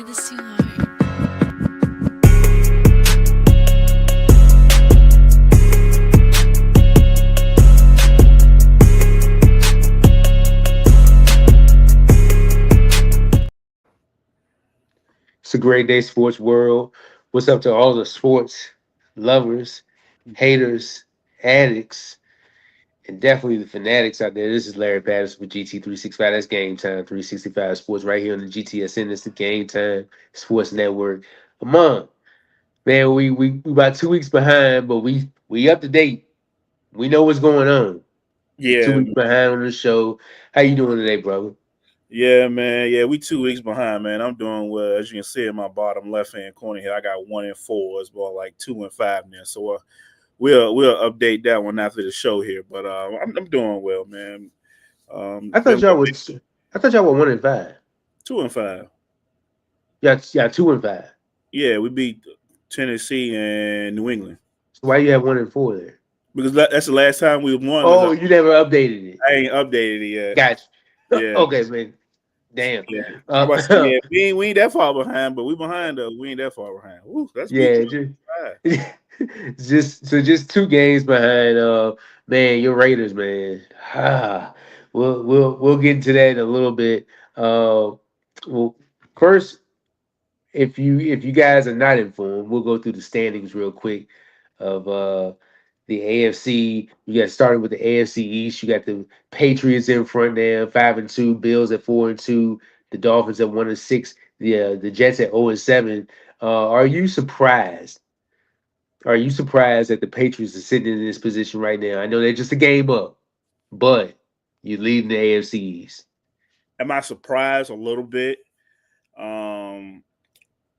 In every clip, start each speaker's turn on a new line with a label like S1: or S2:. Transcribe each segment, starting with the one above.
S1: the soir.
S2: It's a great day, sports world. What's up to all the sports lovers, haters, addicts, and definitely the fanatics out there? This is Larry Patterson with GT365. That's Game Time 365 Sports right here on the GTSN. It's the Game Time Sports Network. Amon, man, we about 2 weeks behind, but we up to date. We know what's going on. Just two
S3: Yeah,
S2: weeks behind on the show. How you doing today, brother?
S3: yeah, man. Yeah, we 2 weeks behind, man. I'm doing well. As you can see in my bottom left hand corner here, I got 1-4. It's more like 2-5 now. So we'll update that one after the show here. But I'm doing well, man.
S2: I thought
S3: Been
S2: y'all was I thought y'all were 1-5.
S3: 2-5.
S2: Yeah, 2-5.
S3: Yeah, we beat Tennessee and New England
S2: So why you have 1-4 there?
S3: because that's the last time we won.
S2: Oh, you never updated it.
S3: I ain't updated it yet.
S2: Gotcha.
S3: Yeah,
S2: Okay, man. Damn.
S3: yeah. I
S2: Uh,
S3: about to say, yeah, we ain't that far behind, but we behind though. We ain't that far behind. Ooh, that's week
S2: yeah,
S3: 5.
S2: just 2 games behind. Man, your Raiders, man. We'll get into that in a little bit. Well, first, if you guys are not informed, we'll go through the standings real quick of the AFC. You got started with the AFC East. You got the Patriots in front there, 5-2. Bills at 4-2. The Dolphins at 1-6. The Jets at 0-7. Are you surprised? Are you surprised that the Patriots are sitting in this position right now? I know they're just a game up, but you're leading the AFC East.
S3: Am I surprised a little bit? Um,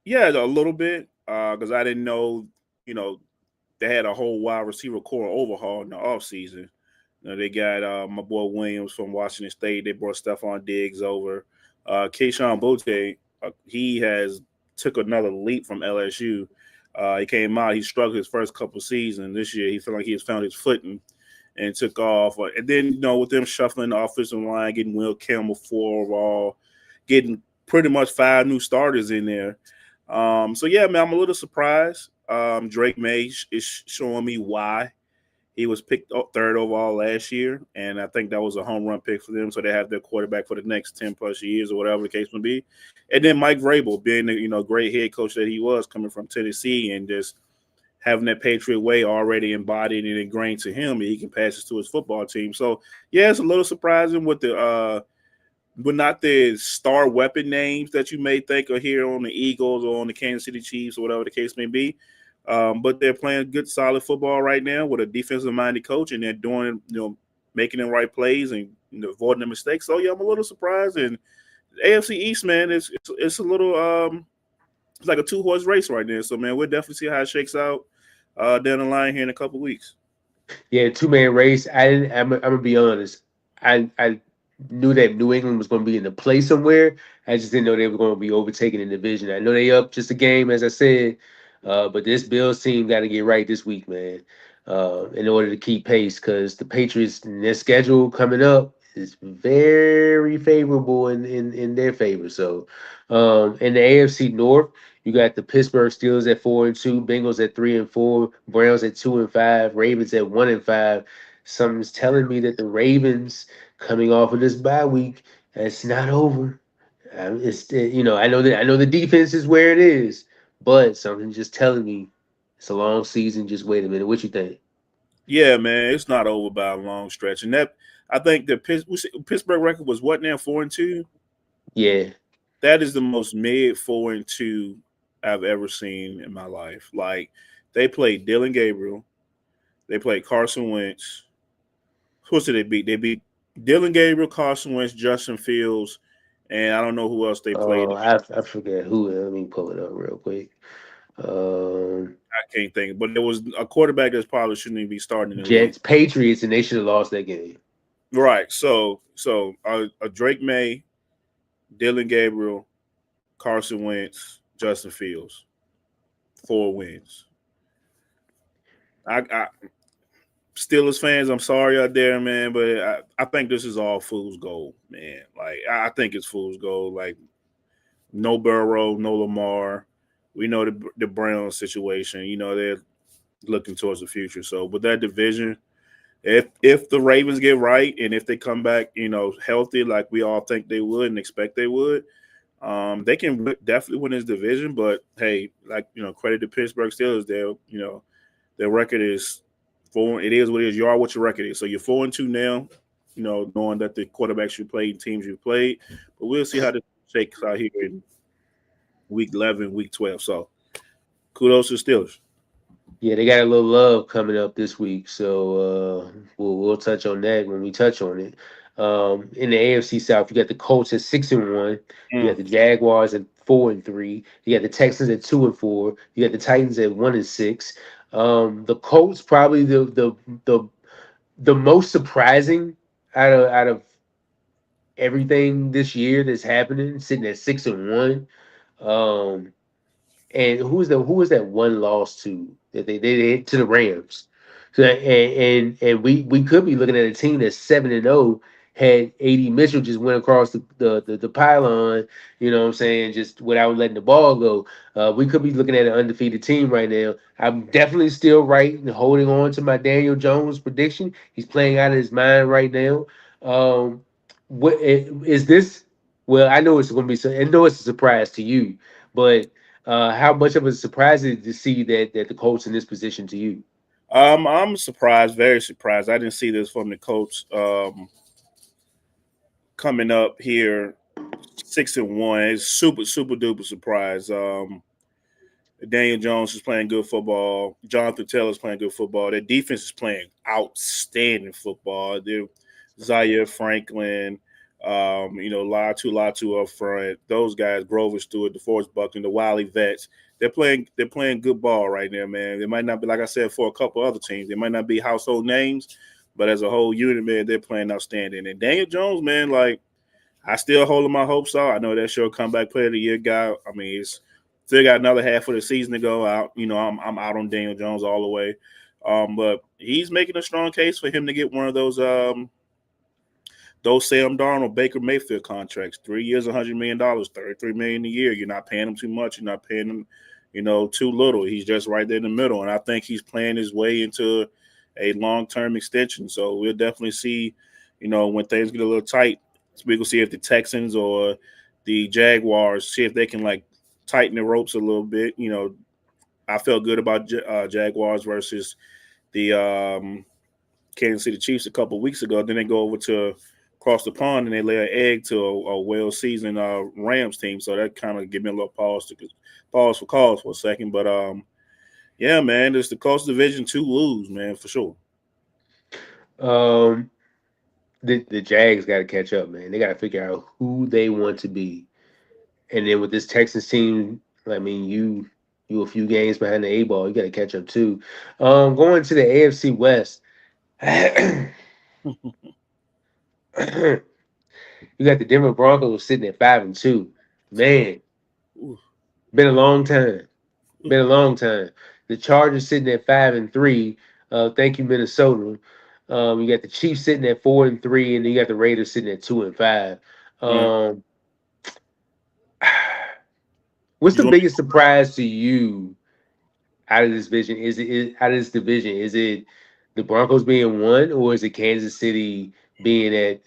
S3: yeah, a little bit because I didn't know, you know, they had a whole wide receiver core overhaul in the offseason. They got my boy Williams from Washington State. They brought Stephon Diggs over. Keyshawn Bote, he has took another leap from LSU. He came out, he struggled his first couple seasons. This year, he felt like he has found his footing and took off. And then, with them shuffling the offensive line, getting Will Campbell 4 overall, getting pretty much 5 new starters in there. So yeah, man, I'm a little surprised. Drake May is showing me why he was picked up third overall last year, and I think that was a home run pick for them. So they have their quarterback for the next 10 plus years or whatever the case may be. And then Mike Vrabel, being the great head coach that he was, coming from Tennessee, and just having that Patriot way already embodied and ingrained to him, and he can pass it to his football team. So yeah, it's a little surprising with but not the star weapon names that you may think are here on the Eagles or on the Kansas City Chiefs or whatever the case may be. But they're playing good, solid football right now with a defensive-minded coach, and they're doing, making the right plays and avoiding the mistakes. So yeah, I'm a little surprised. And AFC East, man, it's a little it's like a two-horse race right now. So man, we'll definitely see how it shakes out down the line here in a couple weeks.
S2: Yeah, 2-man race. I didn't. I'm gonna be honest. I knew that New England was gonna be in the play somewhere. I just didn't know they were gonna be overtaking the division. I know they up just a game, as I said, but this Bills team got to get right this week, man, in order to keep pace. Because the Patriots, their schedule coming up is very favorable in their favor. So, in the AFC North. You got the Pittsburgh Steelers at 4-2, Bengals at 3-4, Browns at 2-5, Ravens at 1-5. Something's telling me that the Ravens coming off of this bye week, it's not over. I know the defense is where it is, but something's just telling me it's a long season. Just wait a minute. What you think?
S3: Yeah, man, it's not over by a long stretch, and that I think the Pittsburgh record was what now 4-2.
S2: Yeah.
S3: That is the most mid 4-2 I've ever seen in my life. Like they played Dylan Gabriel, they played Carson Wentz. Who else did they beat? They beat Dylan Gabriel, Carson Wentz, Justin Fields, and I don't know who else they played.
S2: I forget who. Let me pull it up real quick. Um,
S3: I can't think, but it was a quarterback that's probably shouldn't even be starting in the league.
S2: Jets, Patriots, and they should have lost that game.
S3: Right. So Drake May, Dylan Gabriel, Carson Wentz, Justin Fields, 4 wins. I Steelers fans, I'm sorry out there, man, but I think this is all fool's gold, man. Like I think it's fool's gold. Like No Burrow, no Lamar. We know the Browns situation. They're looking towards the future. So with that division, if the Ravens get right and if they come back, healthy like we all think they would and expect they would, they can definitely win this division. But hey, credit to Pittsburgh Steelers. Their record is four. It is what it is. You are what your record is. So you're 4-2 now. Knowing that the quarterbacks you played, teams you played, but we'll see how this shakes out here in week 11, week 12. So kudos to the Steelers.
S2: Yeah, they got a little love coming up this week, so we'll touch on that when we touch on it. In the AFC South, you got the Colts at 6-1. You got
S3: Mm.
S2: the Jaguars at 4-3. You got the Texans at 2-4. You got the Titans at 1-6. The Colts probably the the most surprising out of everything this year that's happening, sitting at 6-1. Um, and who was that one loss to that they hit to the Rams? So and we could be looking at a team that's 7-0 had AD Mitchell just went across the pylon, you know what I'm saying, just without letting the ball go. We could be looking at an undefeated team right now. I'm definitely still right and holding on to my Daniel Jones prediction. He's playing out of his mind right now. What is this? Well, I know it's going to be. I know it's a surprise to you, but how much of a surprise is it to see that the Colts in this position to you?
S3: I'm surprised, very surprised. I didn't see this from the Colts coming up here 6-1. It's super, super duper surprise. Daniel Jones is playing good football. Jonathan Taylor's playing good football. Their defense is playing outstanding football. They're Zaire Franklin, Latu up front. Those guys, Grover Stewart, DeForest Buckner, the Wiley vets. They're playing good ball right now, man. They might not be, like I said, for a couple other teams. They might not be household names, but as a whole unit, man, they're playing outstanding. And Daniel Jones, man, like I still holding my hopes out. I know that sure comeback player of the year guy. I mean, it's still got another half of the season to go out. I'm out on Daniel Jones all the way. But he's making a strong case for him to get one of those Sam Darnold, Baker Mayfield contracts, 3 years, $100 million, $33 million a year. You're not paying him too much. You're not paying him, too little. He's just right there in the middle, and I think he's playing his way into a long-term extension. So we'll definitely see, when things get a little tight. So we will see if the Texans or the Jaguars see if they can tighten the ropes a little bit. I felt good about Jaguars versus the Kansas City Chiefs a couple weeks ago. Then they go over to across the pond and they lay an egg to a well-seasoned Rams team. So that kind of gave me a little pause for cause for a second. But yeah, man, it's the Colts division to lose, man, for sure.
S2: Um, the Jags got to catch up, man. They got to figure out who they want to be, and then with this Texans team, I mean, you a few games behind the 8 ball. You got to catch up too. Going to the AFC West, you got the Denver Broncos sitting at 5-2. Man,
S3: Ooh,
S2: been a long time.
S3: ooh,
S2: Been a long time. The Chargers sitting at 5-3. Thank you, Minnesota. You got the Chiefs sitting at 4-3, and then you got the Raiders sitting at 2-5.
S3: mm.
S2: Um, what's
S3: You
S2: the
S3: want
S2: biggest surprise to you out of this division? Out of this division? Is it the Broncos being one, or is it Kansas City being at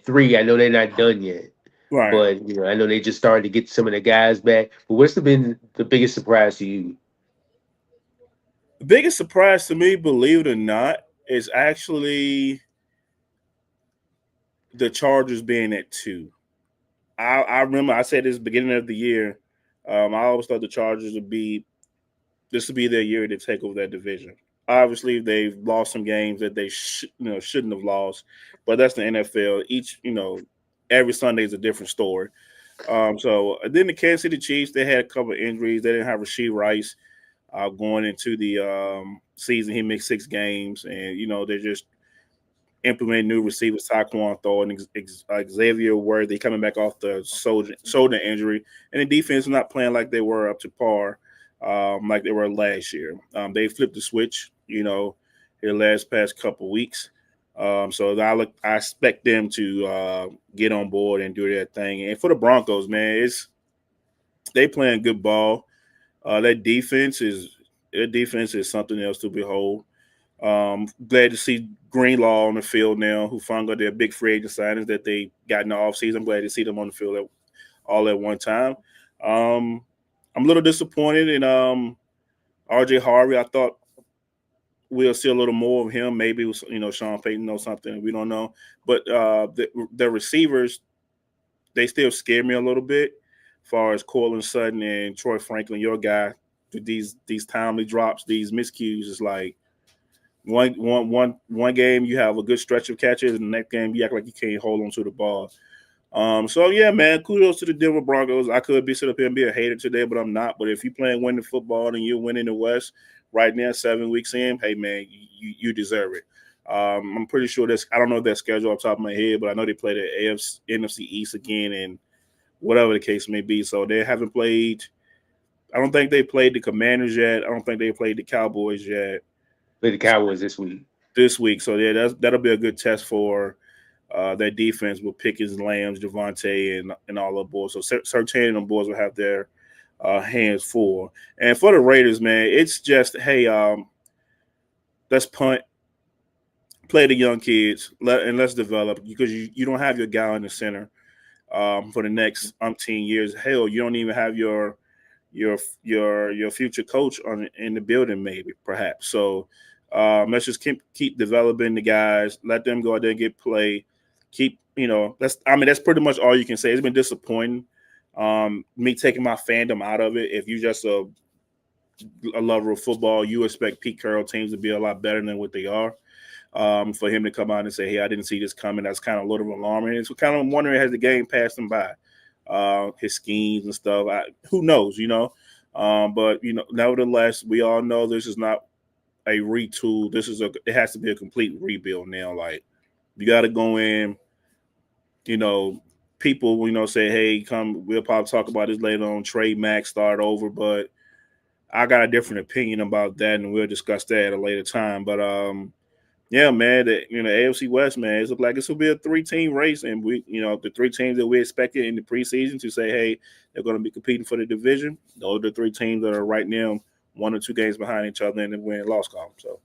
S2: 3? I know they're not done yet,
S3: right?
S2: but I know they just started to get some of the guys back. But what's been the biggest surprise to you?
S3: The biggest surprise to me, believe it or not, is actually the Chargers being at 2. I remember I said this beginning of the year. I always thought the Chargers would be this would be their year to take over that division. Obviously, they've lost some games that they shouldn't have lost, but that's the NFL. Every Sunday is a different story. So then the Kansas City Chiefs, they had a couple of injuries. They didn't have Rasheed Rice going into the season. He missed 6 games, and they're just implementing new receivers, Taquan Thor and Xavier Worthy coming back off the shoulder injury, and the defense is not playing like they were up to par, like they were last year. They flipped the switch, here last past couple weeks. So I expect them to get on board and do their thing. And for the Broncos, man, they playing good ball. Their defense is something else to behold. Glad to see Greenlaw on the field now, Hufanga, their big free agent signings that they got in the offseason. I'm glad to see them on the field all at one time. Um, I'm a little disappointed in RJ Harvey. I thought we'll see a little more of him. Maybe it was, Sean Payton knows something we don't know. But the receivers, they still scare me a little bit, as far as Cortland Sutton and Troy Franklin, your guy. These timely drops, these miscues, is like one game you have a good stretch of catches, and the next game you act like you can't hold on to the ball. So yeah, man, kudos to the Denver Broncos. I could be sitting up here and be a hater today, but I'm not. But if you're playing winning football and you're winning the West right now, 7 weeks in, hey man, you deserve it. I'm pretty sure that's, I don't know their schedule off the top of my head, but I know they play the AFC, NFC East again, and whatever the case may be. So they haven't played. I don't think they played the Commanders yet. I don't think they played the Cowboys yet
S2: Play the Cowboys this week.
S3: So yeah, that'll be a good test for their defense with Pickens, Lambs, Devontae, and all the boys. So Surtain and the boys will have their hands full. And for the Raiders, man, it's just, hey, let's punt, play the young kids, and let's develop, because you don't have your guy in the center for the next umpteen years. Hell, you don't even have your future coach in the building, maybe, perhaps. So let's just keep developing the guys. Let them go out there and get play. That's pretty much all you can say. It's been disappointing. Me taking my fandom out of it. If you just a lover of football, you expect Pete Carroll teams to be a lot better than what they are. For him to come out and say, "Hey, I didn't see this coming," that's kind of a little alarming. It's kind of wondering, has the game passed him by? His schemes and stuff. Who knows? But nevertheless, we all know this is not a retool. It has to be a complete rebuild now. Like, you got to go in. People say, "Hey, come." We'll probably talk about this later on. Trade Max, start over, but I got a different opinion about that, and we'll discuss that at a later time. But yeah, man, AFC West, man, it looks like this will be a 3-team race, and the 3 teams that we expected in the preseason to say, hey, they're going to be competing for the division. Those are the 3 teams that are right now 1 or 2 games behind each other in the win and loss column. So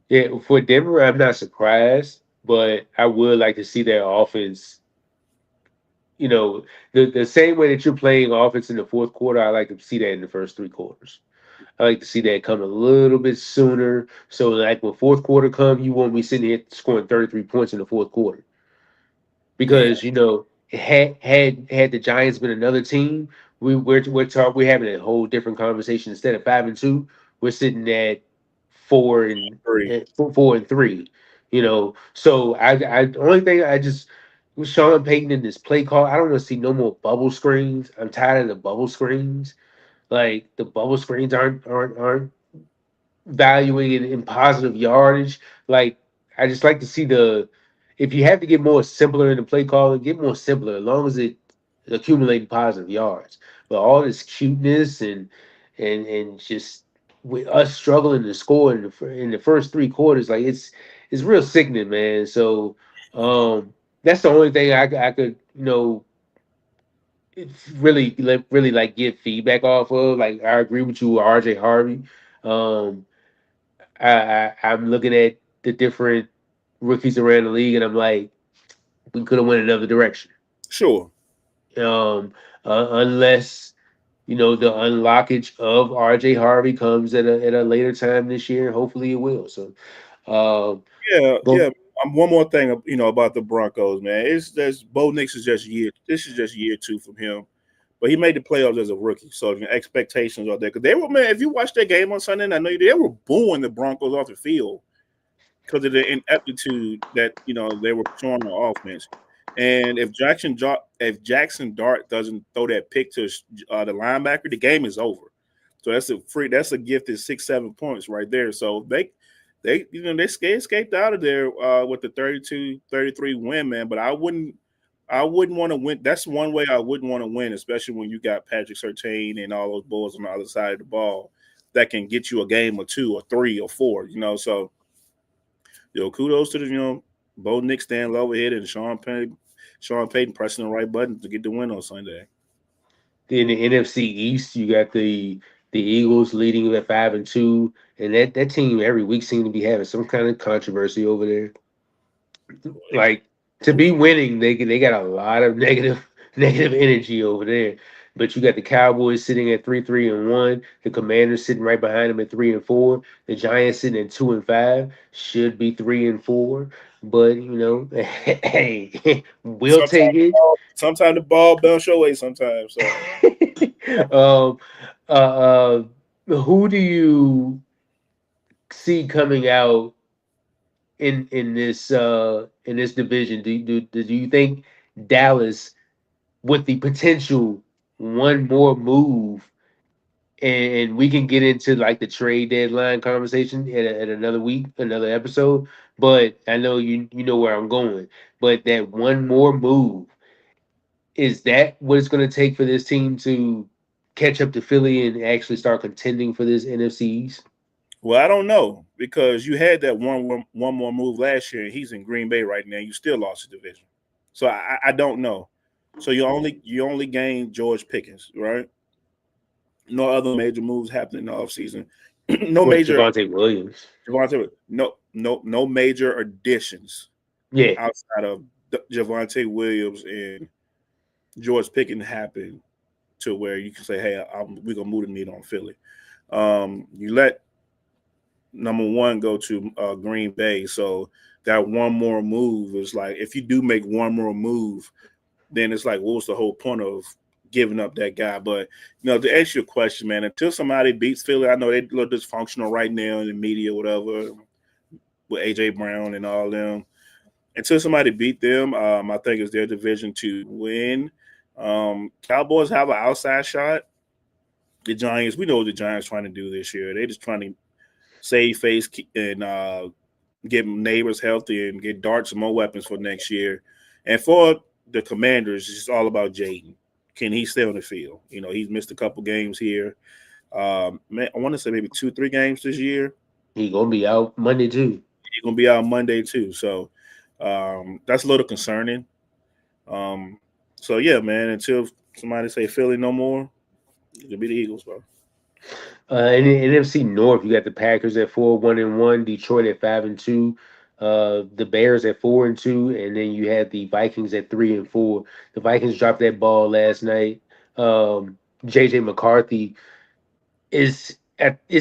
S2: Yeah, for Denver, I'm not surprised, but I would like to see their offense. The same way that you're playing offense in the fourth quarter, I like to see that in the first 3 quarters. I like to see that come a little bit sooner. So, like, when fourth quarter come, you won't be sitting here scoring 33 points in the fourth quarter.
S3: yeah,
S2: Because had the Giants been another team, we're having a whole different conversation. Instead of 5-2, we're sitting at
S3: 3.
S2: 4-3. So the only thing I just with Sean Payton in this play call, I don't want to see no more bubble screens. I'm tired of the bubble screens. Like, the bubble screens aren't valuing it in positive yardage. Like, I just like to see if you have to get more simpler in the play calling, get more simpler as long as it accumulating positive yards. But all this cuteness and just with us struggling to score in the first 3 quarters, like, it's real sickening, man. So that's the only thing I could it's really like get feedback off of. Like, I agree with you with RJ Harvey. Um, I'm looking at the different rookies around the league, and I'm like, we could have went another direction.
S3: Sure.
S2: Unless the unlockage of RJ Harvey comes at a later time this year. Hopefully, it will. So,
S3: Yeah,
S2: go
S3: yeah. One more thing, about the Broncos, man. It's just Bo Nix is just year. This is just year 2 from him. But he made the playoffs as a rookie, so the expectations are there. Because they were, man. If you watched that game on Sunday, I know they were booing the Broncos off the field because of the ineptitude that they were showing on offense. And if Jackson Dart doesn't throw that pick to the linebacker, the game is over. So that's a gifted 6-7 points right there. So they escaped out of there with the 32-33 win, man. But I wouldn't want to win. That's one way I wouldn't want to win, especially when you got Patrick Surtain and all those boys on the other side of the ball that can get you a game or 2 or 3 or 4. So kudos to the Bo Nick stand low ahead and Sean Payton pressing the right button to get the win on Sunday.
S2: In the NFC East, you got the Eagles leading at 5-2, and that team every week seems to be having some kind of controversy over there. Like to be winning, they got a lot of negative negative energy over there. But you got the Cowboys sitting at 3-3-1, the Commanders sitting right behind them at 3-4, the Giants sitting at 2-5, should be 3-4. But hey, we'll take it.
S3: Sometimes the ball bounce your way. Sometimes, so
S2: um, uh, who do you see coming out in this division? Do you think Dallas with the potential one more move, and we can get into like the trade deadline conversation at another week, another episode. But I know you know where I'm going. But that one more move, is that what it's going to take for this team to catch up to Philly and actually start contending for this NFC East?
S3: well, I don't know because you had that one more move last year, and he's in Green Bay right now. You still lost the division, so I don't know. So you only gained George Pickens, right? No other major moves happening in the offseason. No
S2: With
S3: major
S2: Javante Williams.
S3: no major additions
S2: Yeah,
S3: outside of Javante Williams and George Pickens happened to where you can say, hey, we're gonna move the needle on Philly. You let number one go to Green Bay, so that one more move is like if you do make one more move, then it's like what was the whole point of giving up that guy? But to answer your question, man, until somebody beats Philly, I know they look dysfunctional right now in the media, whatever, with AJ Brown and all them. Until somebody beat them, I think it's their division to win. Cowboys have an outside shot. The Giants, we know what the Giants trying to do this year. They're just trying to save face and get neighbors healthy and get Dart some more weapons for next year. And for the Commanders, it's all about Jaden. Can he stay on the field? He's missed a couple games here. Man, I want to say maybe 2-3 games this year.
S2: he gonna be out Monday too.
S3: He's gonna be out Monday too. So that's a little concerning. Um, so yeah, man. Until somebody say Philly no more, it'll be the Eagles, bro.
S2: In the NFC North, you got the Packers at 4-1-1, Detroit at 5-2, the Bears at 4-2, and then you had the Vikings at 3-4. The Vikings dropped that ball last night. JJ McCarthy it's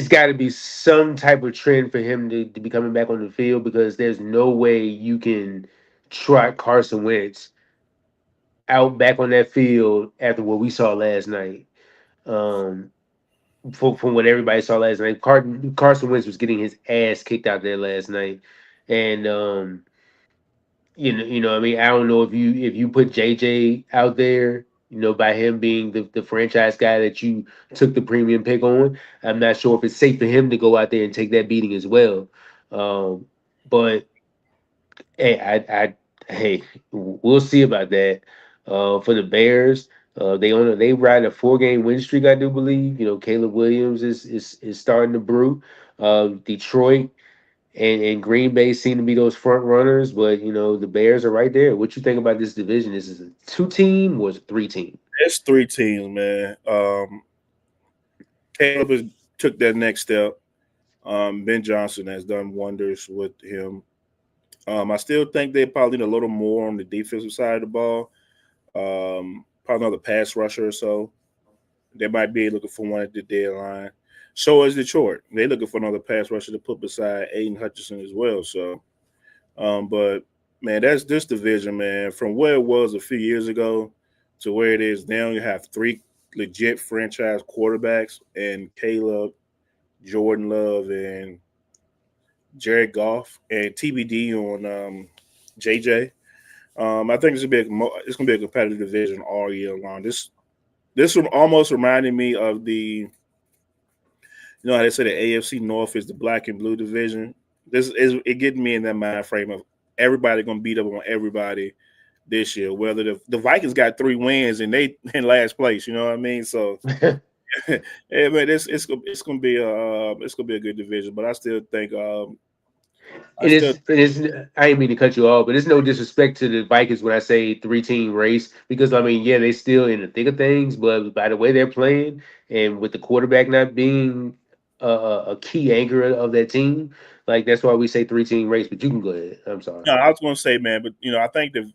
S2: got to be some type of trend for him to be coming back on the field, because there's no way you can trot Carson Wentz out back on that field after what we saw last night. Um, from what everybody saw last night. Carson Wentz was getting his ass kicked out there last night, and I mean, I don't know if you put JJ out there, by him being the franchise guy that you took the premium pick on. I'm not sure if it's safe for him to go out there and take that beating as well. But hey, hey, we'll see about that. For the Bears, they ride a 4-game win streak, I do believe. Caleb Williams is starting to brew. Detroit and Green Bay seem to be those front runners, but the Bears are right there. What you think about this division? Is it a 2-team or is it 3-team?
S3: It's 3 teams, man. Caleb took that next step. Ben Johnson has done wonders with him. I still think they probably need a little more on the defensive side of the ball. Probably another pass rusher or so. They might be looking for one at the deadline. So is Detroit. They're looking for another pass rusher to put beside Aiden Hutchinson as well. So, but man, that's this division, man. From where it was a few years ago to where it is now, you have 3 legit franchise quarterbacks and Caleb, Jordan Love, and Jared Goff, and TBD on JJ. I think it's gonna be a competitive division all year long. This almost reminded me of how they say the AFC North is the black and blue division. This is it getting me in that mind frame of everybody gonna beat up on everybody this year. Whether the Vikings got 3 wins and they in last place, you know what I mean? So yeah, man, it's gonna be a good division. But I still think I still
S2: It is. I didn't mean to cut you off, but it's no disrespect to the Vikings when I say 3-team race because I mean, yeah, they still in the thick of things, but by the way they're playing and with the quarterback not being a key anchor of that team, like that's why we say 3-team race. But you can go ahead. I'm sorry.
S3: no, I was gonna say, man, but I think that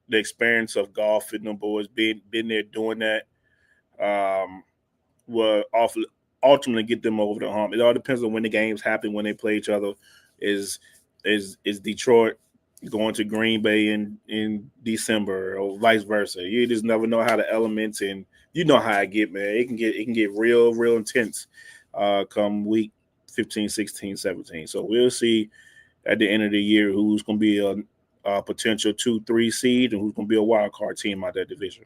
S3: the experience of golf and them boys being there doing that um will ultimately get them over the hump. It all depends on when the games happen, when they play each other. Is is Detroit going to Green Bay in December or vice versa? You just never know how the elements, and you know how I get, man. It can get real intense come week 15, 16, 17. So we'll see at the end of the year who's going to be a potential 2-3 seed and who's going to be a wild card team out that division.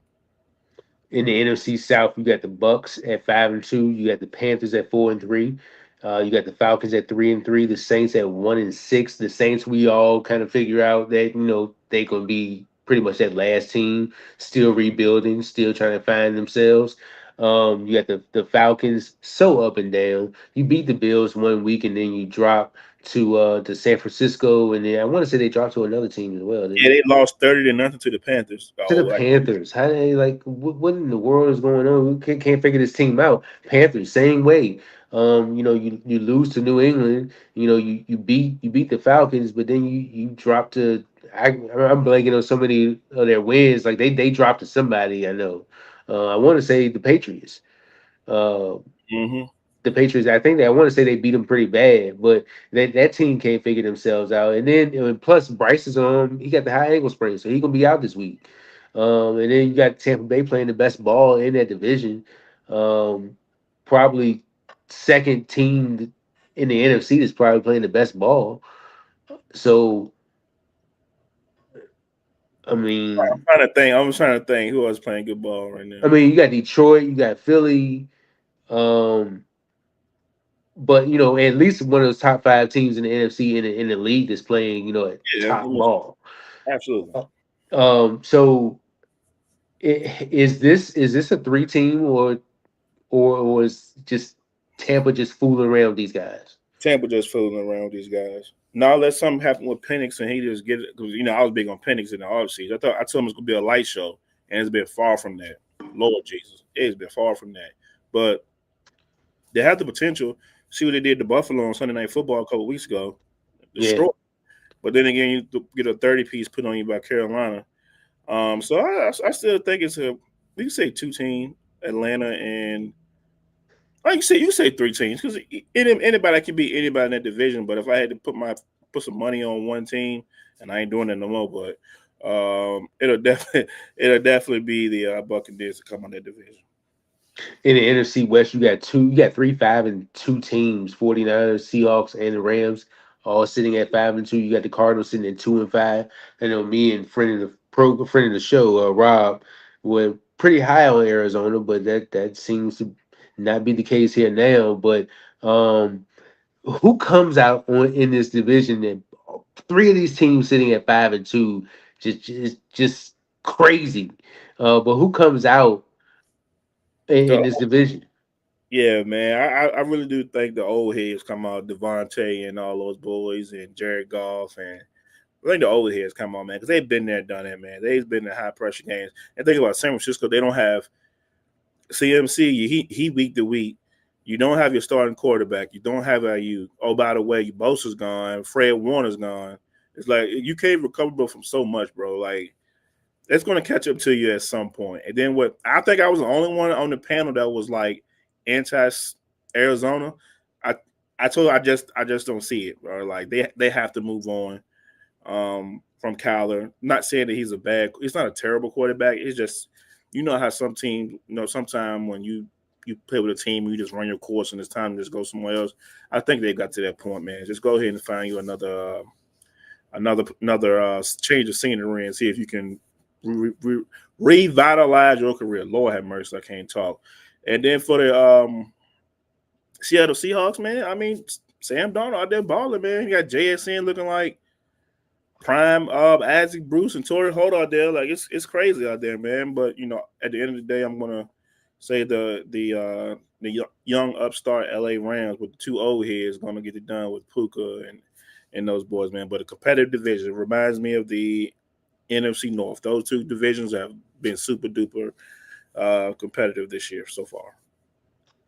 S2: In the NFC South, you got the Bucks at 5-2. You got the Panthers at 4-3. You got the Falcons at 3-3. The Saints at 1-6. The Saints, we all kind of figure out that they're gonna be pretty much that last team, still rebuilding, still trying to find themselves. You got the Falcons so up and down. You beat the Bills one week and then you drop to San Francisco, and then I want to say they dropped to another team as well, didn't
S3: Yeah,
S2: they?
S3: they lost 30-0 to the Panthers.
S2: To the
S3: Oh, like
S2: Panthers. How they like? What in the world is going on? We can't figure this team out. Panthers, same way. You lose to New England. You beat the Falcons, but then you drop to. I'm blanking on so many of their wins. Like they dropped to somebody I know. I want to say the Patriots. Uh,
S3: hmm
S2: the Patriots. I think that I want to say they beat them pretty bad, but that team can't figure themselves out. And then plus Bryce is on. He got the high ankle sprain, so he gonna be out this week. And then you got Tampa Bay playing the best ball in that division. Um, Probably second team in the NFC that's probably playing the best ball. So I mean,
S3: I'm trying to think who else playing good ball right now.
S2: you got Detroit, you got Philly. Um, but at least one of those top five teams in the NFC in the league that's playing, at
S3: Yeah,
S2: top ball.
S3: absolutely.
S2: Uh, so is this a 3-team or is just Tampa just fooling around with these guys?
S3: Tampa just fooling around with these guys. Now let something happen with Penix and he just get it because I was big on Penix in the offseason. I told him it's gonna be a light show, and it's been far from that. Lord Jesus, it's been far from that. But they have the potential. See what they did to Buffalo on Sunday Night Football a couple weeks ago,
S2: Yeah,
S3: destroy. But then again, you get a 30-piece put on you by Carolina. So I still think it's a you can say 2-team Atlanta and like you say 3 teams because anybody can beat anybody in that division. But if I had to put some money on one team, and I ain't doing that no more, but it'll definitely be the Buccaneers to come on that division.
S2: in the NFC West, you got 3, 5, and 2 teams: 49ers, Seahawks, and the Rams, all sitting at 5-2. You got the Cardinals sitting at 2-5. I know me and friend of the show, Rob, were pretty high on Arizona, but that seems to not be the case here now. But um, who comes out in this division that three of these teams sitting at 5-2, just crazy. But who comes out in
S3: So
S2: this division?
S3: yeah, man, I really do think the old heads come out, Devontae and all those boys, and Jared Goff, and I think the old heads come on, man, because they've been there, done it, man. They've been in high pressure games. And think about San Francisco; they don't have CMC. He week to week. You don't have your starting quarterback. You don't have IU. Oh, by the way, your Bosa's gone. Fred Warner's gone. It's like you can't recover from so much, bro. Like it's going to catch up to you at some point. And then what? I think I was the only one on the panel that was like anti Arizona. I I told you I just don't see it, bro. Like they have to move on from Kyler. Not saying that he's not a terrible quarterback. It's just how some team, sometime when you play with a team, you just run your course and it's time to just go somewhere else. I think they got to that point, man. Just go ahead and find you another change of scenery and see if you can revitalize your career. Lord have mercy, I can't talk. And then for the Seattle Seahawks, man, I mean Sam Darnold out there balling, man. You got JSN looking like prime Isaac Bruce and Torrey Holt out there. Like it's crazy out there, man. But at the end of the day, I'm gonna say the young upstart LA Rams with the two old heads gonna get it done with Puka in those boys, man. But a competitive division reminds me of the NFC North. Those two divisions have been super duper competitive this year so far.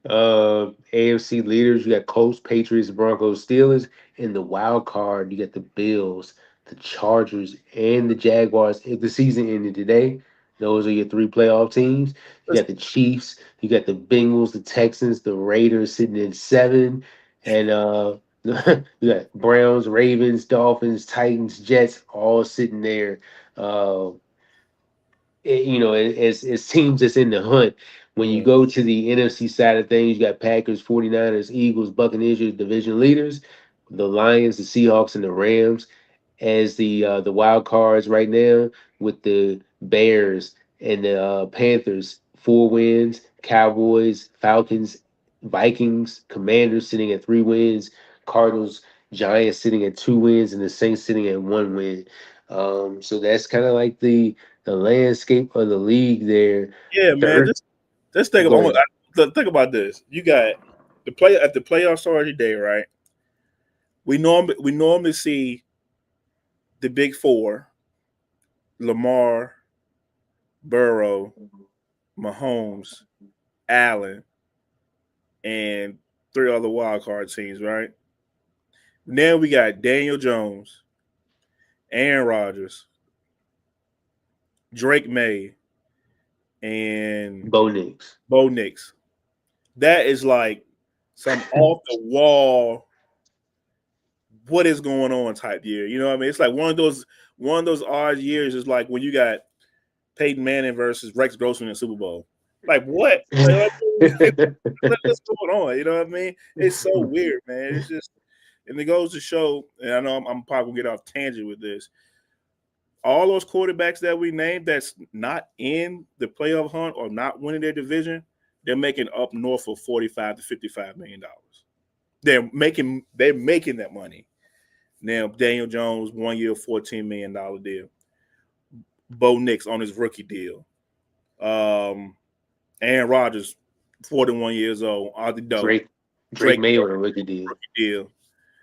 S2: AFC leaders, you got Colts, Patriots, Broncos, Steelers. In the wild card, you got the Bills, the Chargers, and the Jaguars. If the season ended today, those are your three playoff teams. You
S3: Let's,
S2: got the Chiefs, you got the Bengals, the Texans, the Raiders sitting in seven, and you got Browns, Ravens, Dolphins, Titans, Jets, all sitting there. Uh, as teams that's in the hunt. When you
S3: mm,
S2: go to the NFC side of things, you got Packers, 49ers, Eagles, Buccaneers, your division leaders, the Lions, the Seahawks, and the Rams as the wild cards right now, with the Bears and the Panthers, 4 wins, Cowboys, Falcons, Vikings, Commanders sitting at 3 wins, Cardinals, Giants sitting at 2 wins, and the Saints sitting at 1 win. So that's kind of like the landscape of the league there.
S3: yeah, man.
S2: Third,
S3: Just think
S2: go
S3: about
S2: ahead.
S3: think about this. You got the play at the playoffs already day, right? We normally see the big four: Lamar, Burrow, Mahomes, Allen, and three other wild card teams, right? Now we got Daniel Jones, Aaron Rodgers, Drake May, and
S2: Bo Nix.
S3: Bo Nix. That is like some off the wall, what is going on type year. You know what I mean? It's like one of those odd years is like when you got Peyton Manning versus Rex Grossman in the Super Bowl. Like what? What's going on? You know what I mean? It's so weird, man. It's just, and it goes to show. And I know I'm probably gonna get off tangent with this. All those quarterbacks that we named that's not in the playoff hunt or not winning their division, they're making up north of 45 to 55 million dollars. They're making that money. Now Daniel Jones 1 year $14 million deal. Bo Nix on his rookie deal. Um, Aaron Rodgers 41 years old. Out the dope.
S2: Drake Drake
S3: Drake
S2: May on a rookie deal.
S3: rookie deal.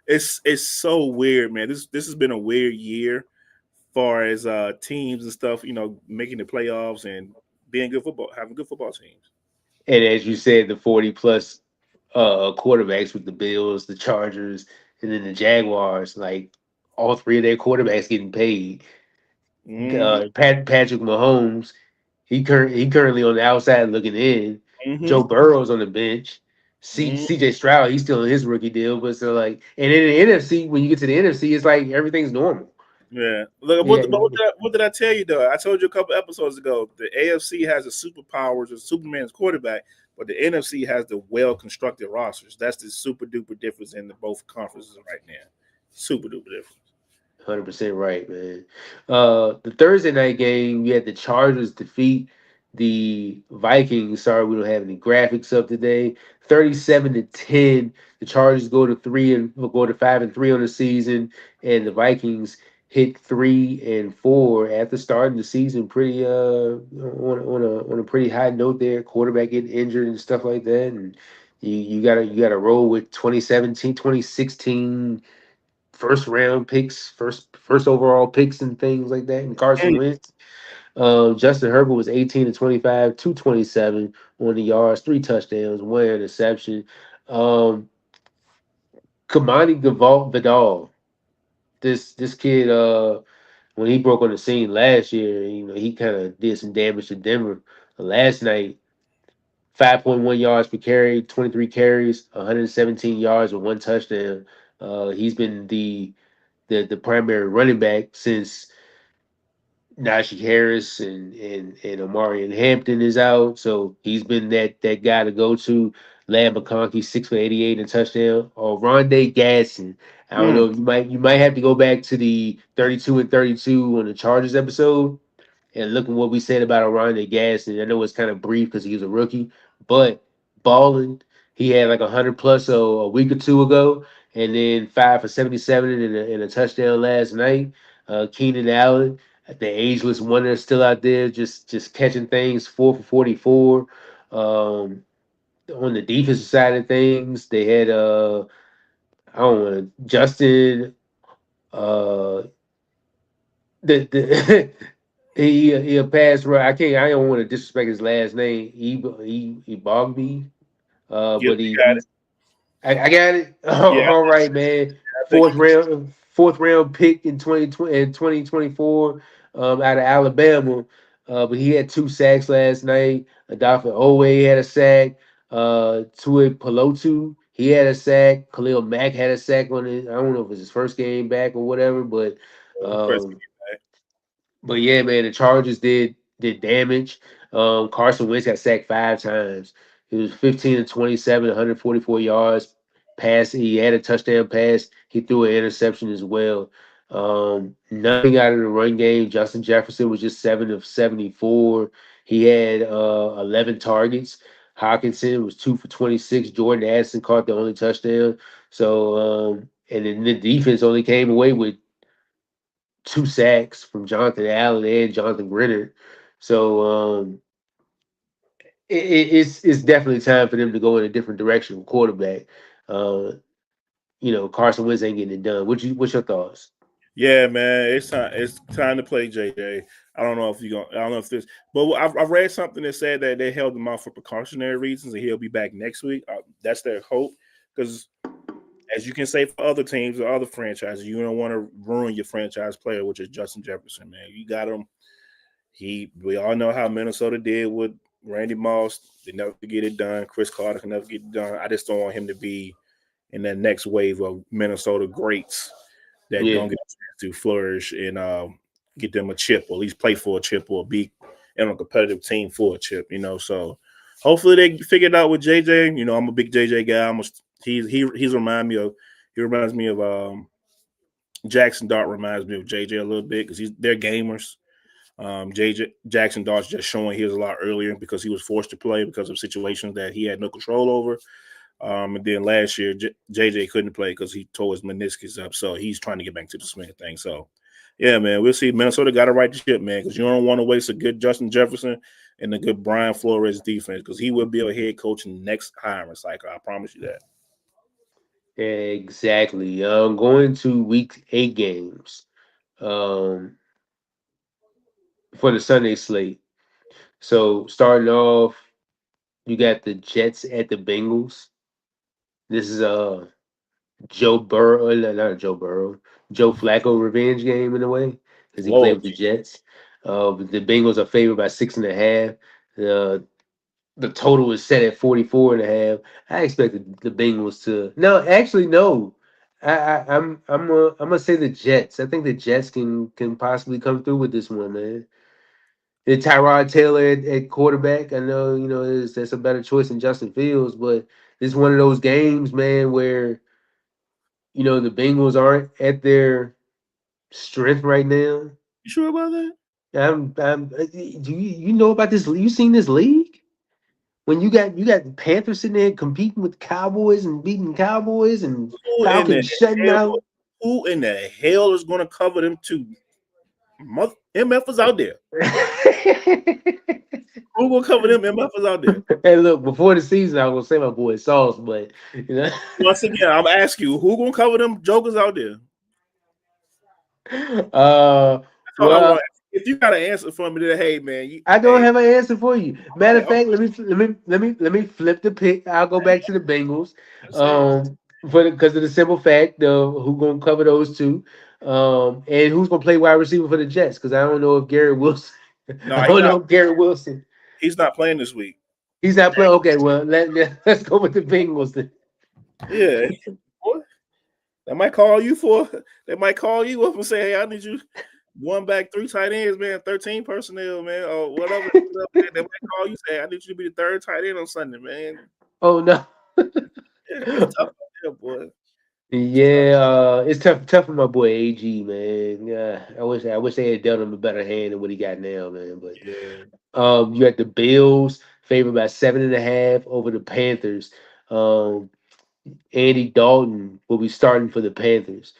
S3: It's so weird, man. This has been a weird year, far as teams and stuff. Making the playoffs and being good football, having good football teams.
S2: And as you said, the 40 plus quarterbacks with the Bills, the Chargers, and then the Jaguars, like all three of their quarterbacks getting paid.
S3: Mm-hmm.
S2: Patrick Mahomes, he currently on the outside looking in.
S3: Mm-hmm.
S2: Joe Burrow's on the bench.
S3: Mm-hmm.
S2: CJ Stroud, he's still in his rookie deal, but so like, and in the NFC, when you get to the NFC, it's like everything's normal.
S3: Yeah. Look,
S2: Yeah,
S3: what did I tell you though? I told you a couple episodes ago. The AFC has the superpowers of Superman's quarterback, but the NFC has the well constructed rosters. That's the super duper difference in the both conferences right now. Super duper difference.
S2: 100% right, man. The Thursday night game, we had the Chargers defeat the Vikings. Sorry, we don't have any graphics up today. 37-10. The Chargers go to 3 and will go to 5-3 on the season, and the Vikings hit 3-4 after starting the season pretty on a pretty high note there. Quarterback getting injured and stuff like that, and you gotta roll with 2017, 2016 first round picks, first overall picks and things like that. And Carson Wentz, Justin Herbert was 18-25, 227 on the yards, 3 touchdowns, 1 interception. Um, Kamani Vidal, this kid, when he broke on the scene last year, he kind of did some damage to Denver. Last night, 5.1 yards per carry, 23 carries, 117 yards with 1 touchdown. He's been the primary running back since Najee Harris and Omari and Hampton is out. So he's been that guy to go to. Lad McConkey, 6 for 88 and touchdown. Or Rondé Gasson. I don't
S3: Mm,
S2: know. You might have to go back to the 32 and 32 on the Chargers episode and look at what we said about Orion Gas, and I know it's kind of brief because he was a rookie, but balling, he had like 100 plus a week or two ago, and then 5 for 77 and a touchdown last night. Keenan Allen, the ageless wonder, still out there, just catching things. 4 for 44. Um, on the defensive side of things, they had I don't know, Justin. Uh, the he a pass rush. I don't want to disrespect his last name. He bogged me.
S3: Yep,
S2: But
S3: you got it.
S2: I got it.
S3: Yeah,
S2: All right, man.
S3: I think you.
S2: Fourth round pick in 2020 and 2024 out of Alabama. But he had two sacks last night. Adolphin Owe had a sack. Tui Pelotu, he had a sack. Khalil Mack had a sack on it. I don't know if it's his first game back or whatever,
S3: First,
S2: um, but yeah, man, the Chargers did damage. Carson Wentz got sacked 5 times. He was 15 of 27, 144 yards. Pass. He had a touchdown pass. He threw an interception as well. Nothing out of the run game. Justin Jefferson was just 7 of 74. He had 11 targets. Hawkinson was 2 for 26. Jordan Addison caught the only touchdown. So and then the defense only came away with 2 sacks from Jonathan Allen and Jonathan Grenner. So it's definitely time for them to go in a different direction with quarterback. Uh, Carson Wentz ain't getting it done. What's your thoughts?
S3: yeah, man, it's time. It's time to play JJ. I don't know if you going. I don't know if this, but I read something that said that they held him out for precautionary reasons, and he'll be back next week. That's their hope, because as you can say for other teams or other franchises, you don't want to ruin your franchise player, which is Justin Jefferson. Man, you got him. We all know how Minnesota did with Randy Moss. They never get it done. Chris Carter can never get it done. I just don't want him to be in that next wave of Minnesota greats that
S2: Yeah,
S3: don't get a chance to flourish and get them a chip, or at least play for a chip, or be in a competitive team for a chip. So hopefully they figure it out with JJ. I'm a big JJ guy. He's reminds me of Jackson Dart reminds me of JJ a little bit, because they're gamers. JJ Jackson Dart's just showing he was a lot earlier because he was forced to play because of situations that he had no control over. And then last year, JJ couldn't play because he tore his meniscus up. So he's trying to get back to the swing of things. So, yeah, man, we'll see. Minnesota got to right the ship, man, because you don't want to waste a good Justin Jefferson and a good Brian Flores defense, because he will be a head coach in the next hiring cycle. I promise you that.
S2: exactly. Going to week 8 games um, for the Sunday slate. So starting off, you got the Jets at the Bengals. This is Joe Burrow, not Joe Burrow, Joe Flacco revenge game in a way because he played
S3: Lord,
S2: with the Jets. The Bengals are favored by 6.5. The the total is set at 44.5. I expected the Bengals to no, actually no. I'm gonna say the Jets. I think the Jets can possibly come through with this one, man. The Tyrod Taylor at quarterback. I know that's a better choice than Justin Fields, but it's one of those games, man, where the Bengals aren't at their strength right now.
S3: you sure about that?
S2: Do you know about this? You seen this league? When you got the Panthers sitting there competing with Cowboys and beating Cowboys and
S3: Who in the
S2: Falcons shutting
S3: hell?
S2: out.
S3: Who in the hell is going to cover them two MFers out there? Who will cover them MFers out there?
S2: Hey, look, before the season, I was gonna say my boy Sauce, but you know,
S3: Once again, I'm asking you, who gonna cover them jokers out there?
S2: uh,
S3: That's all I
S2: well,
S3: want. If you got an answer for me, then hey man,
S2: I don't
S3: hey,
S2: have an answer for you. Matter
S3: okay,
S2: of fact, let me flip the pick. I'll go back to the Bengals,
S3: let's see.
S2: because of the simple fact of who gonna cover those two, and who's gonna play wide receiver for the Jets. Because I don't know if Garrett Wilson.
S3: No,
S2: I don't know if Garrett Wilson.
S3: he's not playing this week.
S2: He's not playing. Okay, well let's go with the Bengals then.
S3: Yeah, boy, they might call you for. They might call you up and say, "Hey, I need you one back, three tight ends, man, 13 personnel, man, or whatever." They might call you, say, "I need you to be the third tight end on Sunday, man."
S2: Oh no.
S3: Yeah, it's tough out there, boy. It's tough.
S2: Yeah, it's tough for my boy AG, man. Yeah, I wish they had dealt him a better hand than what he got now, man. But
S3: Yeah.
S2: you had the Bills favored by 7.5 over the Panthers. Um, Andy Dalton will be starting for the Panthers.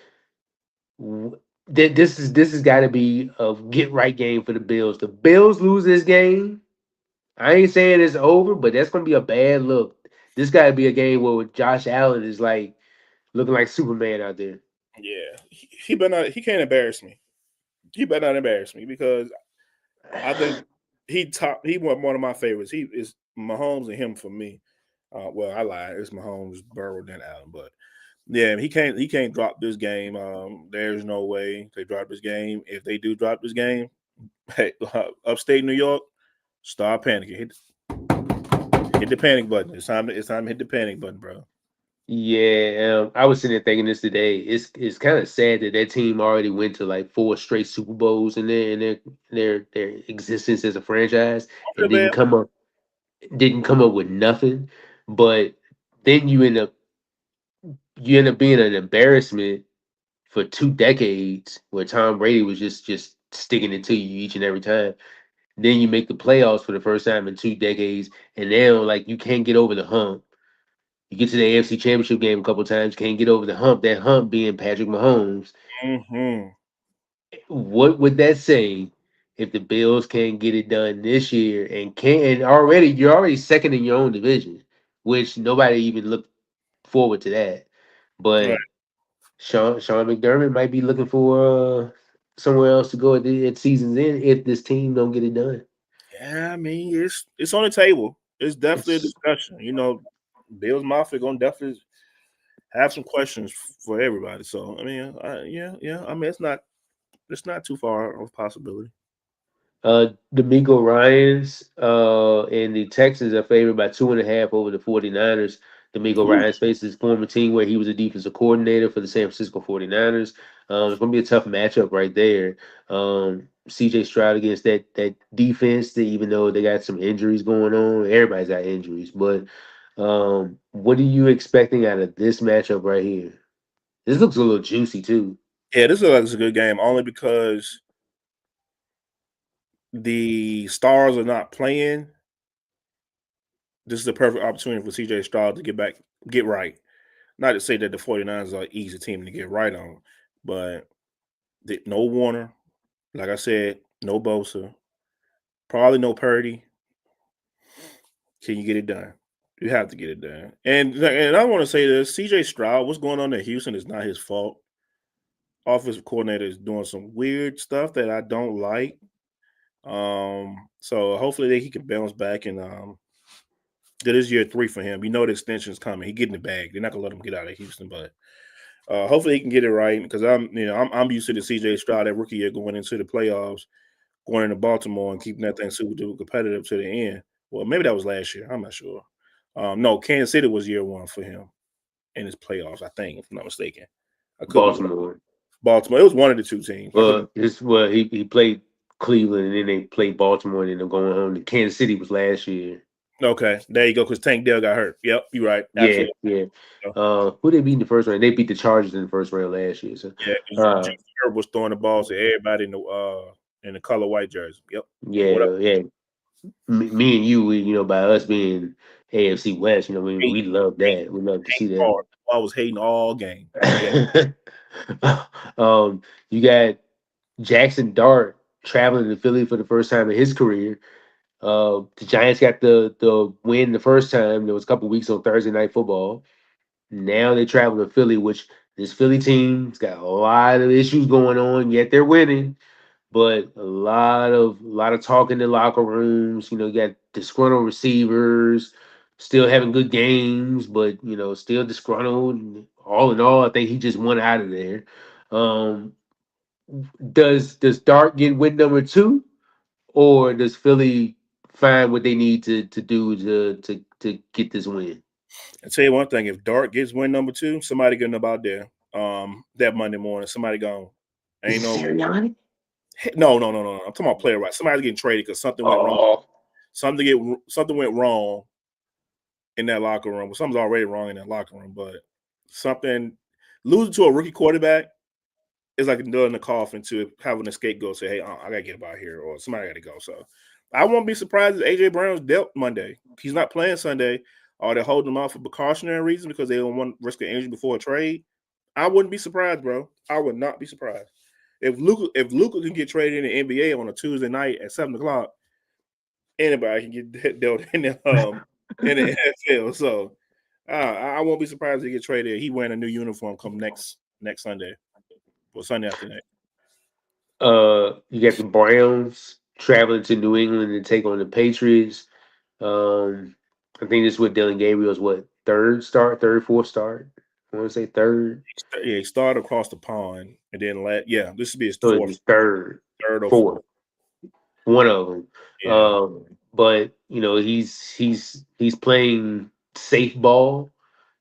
S2: This has got to be a get right game for the Bills. The Bills lose this game. I ain't saying it's over, but that's gonna be a bad look. This got to be a game where Josh Allen is like looking like Superman out there.
S3: Yeah, he better not. He can't embarrass me. He better not embarrass me because I think he was one of my favorites. He is Mahomes and him for me. Well, I lied. It's Mahomes, Burrow, then Allen. But yeah, he can't drop this game. There's no way they drop this game. If they do drop this game, hey, upstate New York, start panicking. Hit the panic button. It's time to hit the panic button, bro.
S2: Yeah, I was sitting there thinking this today. It's kind of sad that that team already went to like four straight Super Bowls in their existence as a franchise
S3: I
S2: and
S3: feel bad.
S2: didn't come up with nothing. But then you end up being an embarrassment for 2 decades where Tom Brady was just sticking it to you each and every time. Then you make the playoffs for the first time in 2 decades, and now like you can't get over the hump. You get to the AFC Championship game a couple times, can't get over the hump. That hump being Patrick Mahomes.
S3: Mm-hmm.
S2: What would that say if the Bills can't get it done this year and already you're already second in your own division, which nobody even looked forward to that.
S3: Right.
S2: But Sean McDermott might be looking for somewhere else to go at season's end if this team don't get it done.
S3: Yeah, I mean it's on the table. It's definitely a
S2: It's
S3: discussion. Bills Mafia gonna definitely have some questions for everybody. So I mean, yeah. I mean, it's not too far of a possibility.
S2: D'Amico Ryans and the Texans are favored by 2.5 over the 49ers. D'Amico
S3: Ooh.
S2: Ryans faces his former team where he was a defensive coordinator for the San Francisco 49ers. It's going to be a tough matchup right there. CJ Stroud against that defense, even though they got some injuries going on. Everybody's got injuries. But what are you expecting out of this matchup right here? This looks a little juicy, too.
S3: Yeah, this looks like a good game only because the stars are not playing. This is a perfect opportunity for CJ Stroud to get right. Not to say that the 49ers are an easy team to get right on, but no Warner, like I said, no Bosa, probably no Purdy. Can you get it done? You have to get it done. And I want to say this: CJ Stroud, what's going on in Houston is not his fault. Offensive coordinator is doing some weird stuff that I don't like. So hopefully he can bounce back and that is year 3 for him. You know the extension is coming. He getting the bag. They're not gonna let him get out of Houston, but hopefully he can get it right because I'm used to the CJ Stroud that rookie year going into the playoffs, going into Baltimore and keeping that thing super duper competitive to the end. Well, maybe that was last year. I'm not sure. No, Kansas City was year 1 for him in his playoffs. I think, if I'm not mistaken. I could be wrong.
S2: Baltimore.
S3: Baltimore. It was one of the two teams. I could be.
S2: He played Cleveland and then they played Baltimore and then they're going home. The Kansas City was last year.
S3: Okay, there you go. Because Tank Dell got hurt. Yep, you're right.
S2: Yeah,
S3: Absolutely.
S2: yeah. Who they beat in the first round? They beat the Chargers in the first round last year. So,
S3: Yeah, because
S2: uh,
S3: Justin Herbert was throwing the balls to everybody in the color white jersey. Yep. What up?
S2: yeah, yeah. Me and you, by us being AFC West,
S3: Hate,
S2: we love
S3: hate,
S2: that. We love to
S3: hate
S2: see that.
S3: hard. I was hating all game. Yeah.
S2: You got Jackson Dart traveling to Philly for the first time in his career. The Giants got the win the first time. There was a couple weeks on Thursday Night Football. Now they travel to Philly, which this Philly team's got a lot of issues going on. Yet they're winning, but a lot of talk in the locker rooms. You got disgruntled receivers, still having good games, but still disgruntled. All in all, I think he just won out of there. Um, does Dart get win number two, or does Philly find what they need to do to get this win?
S3: I tell you one thing: if Dart gets win number 2, somebody getting up out there that Monday morning. Somebody gone.
S2: Is
S3: Ain't
S2: it
S3: no
S2: Sirianni?
S3: no, no, no, no. I'm talking about player right. Somebody's getting traded because something went wrong.
S2: Oh,
S3: Something went wrong in that locker room. Well, something's already wrong in that locker room, but something losing to a rookie quarterback is like nailing the coffin to having a scapegoat say, "Hey, I gotta get about here," or somebody gotta go. So I won't be surprised if AJ Brown's dealt Monday. He's not playing Sunday, or they're holding him out for precautionary reasons because they don't want to risk an injury before a trade. I wouldn't be surprised, bro. I would not be surprised if Luka can get traded in the NBA on a Tuesday night at 7 o'clock. Anybody can get dealt in the NFL. So I won't be surprised if he get traded. He wearing a new uniform come next Sunday. Well, Sunday after that.
S2: You got the Browns traveling to New England to take on the Patriots. I think this is what Dylan Gabriel's third start, third, fourth start. I want to say third.
S3: Yeah, he started across the pond, and then this would be his
S2: So
S3: fourth,
S2: it's third,
S3: third or fourth.
S2: fourth, one of them.
S3: Yeah,
S2: But he's playing safe ball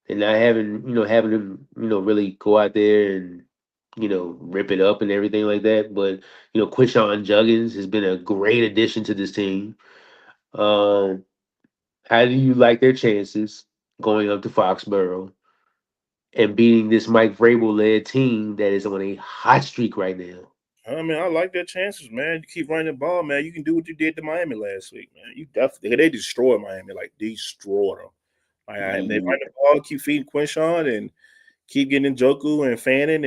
S2: and not having him really go out there and rip it up and everything like that. But Quinshon Juggins has been a great addition to this team. Um, how do you like their chances going up to Foxborough and beating this Mike Vrabel led team that is on a hot streak right now?
S3: I mean, I like their chances, man. You keep running the ball, man. You can do what you did to Miami last week, man. You definitely they destroyed Miami, like destroyed them. They run the ball, keep feeding Quinshon, and keep getting Njoku and Fanning,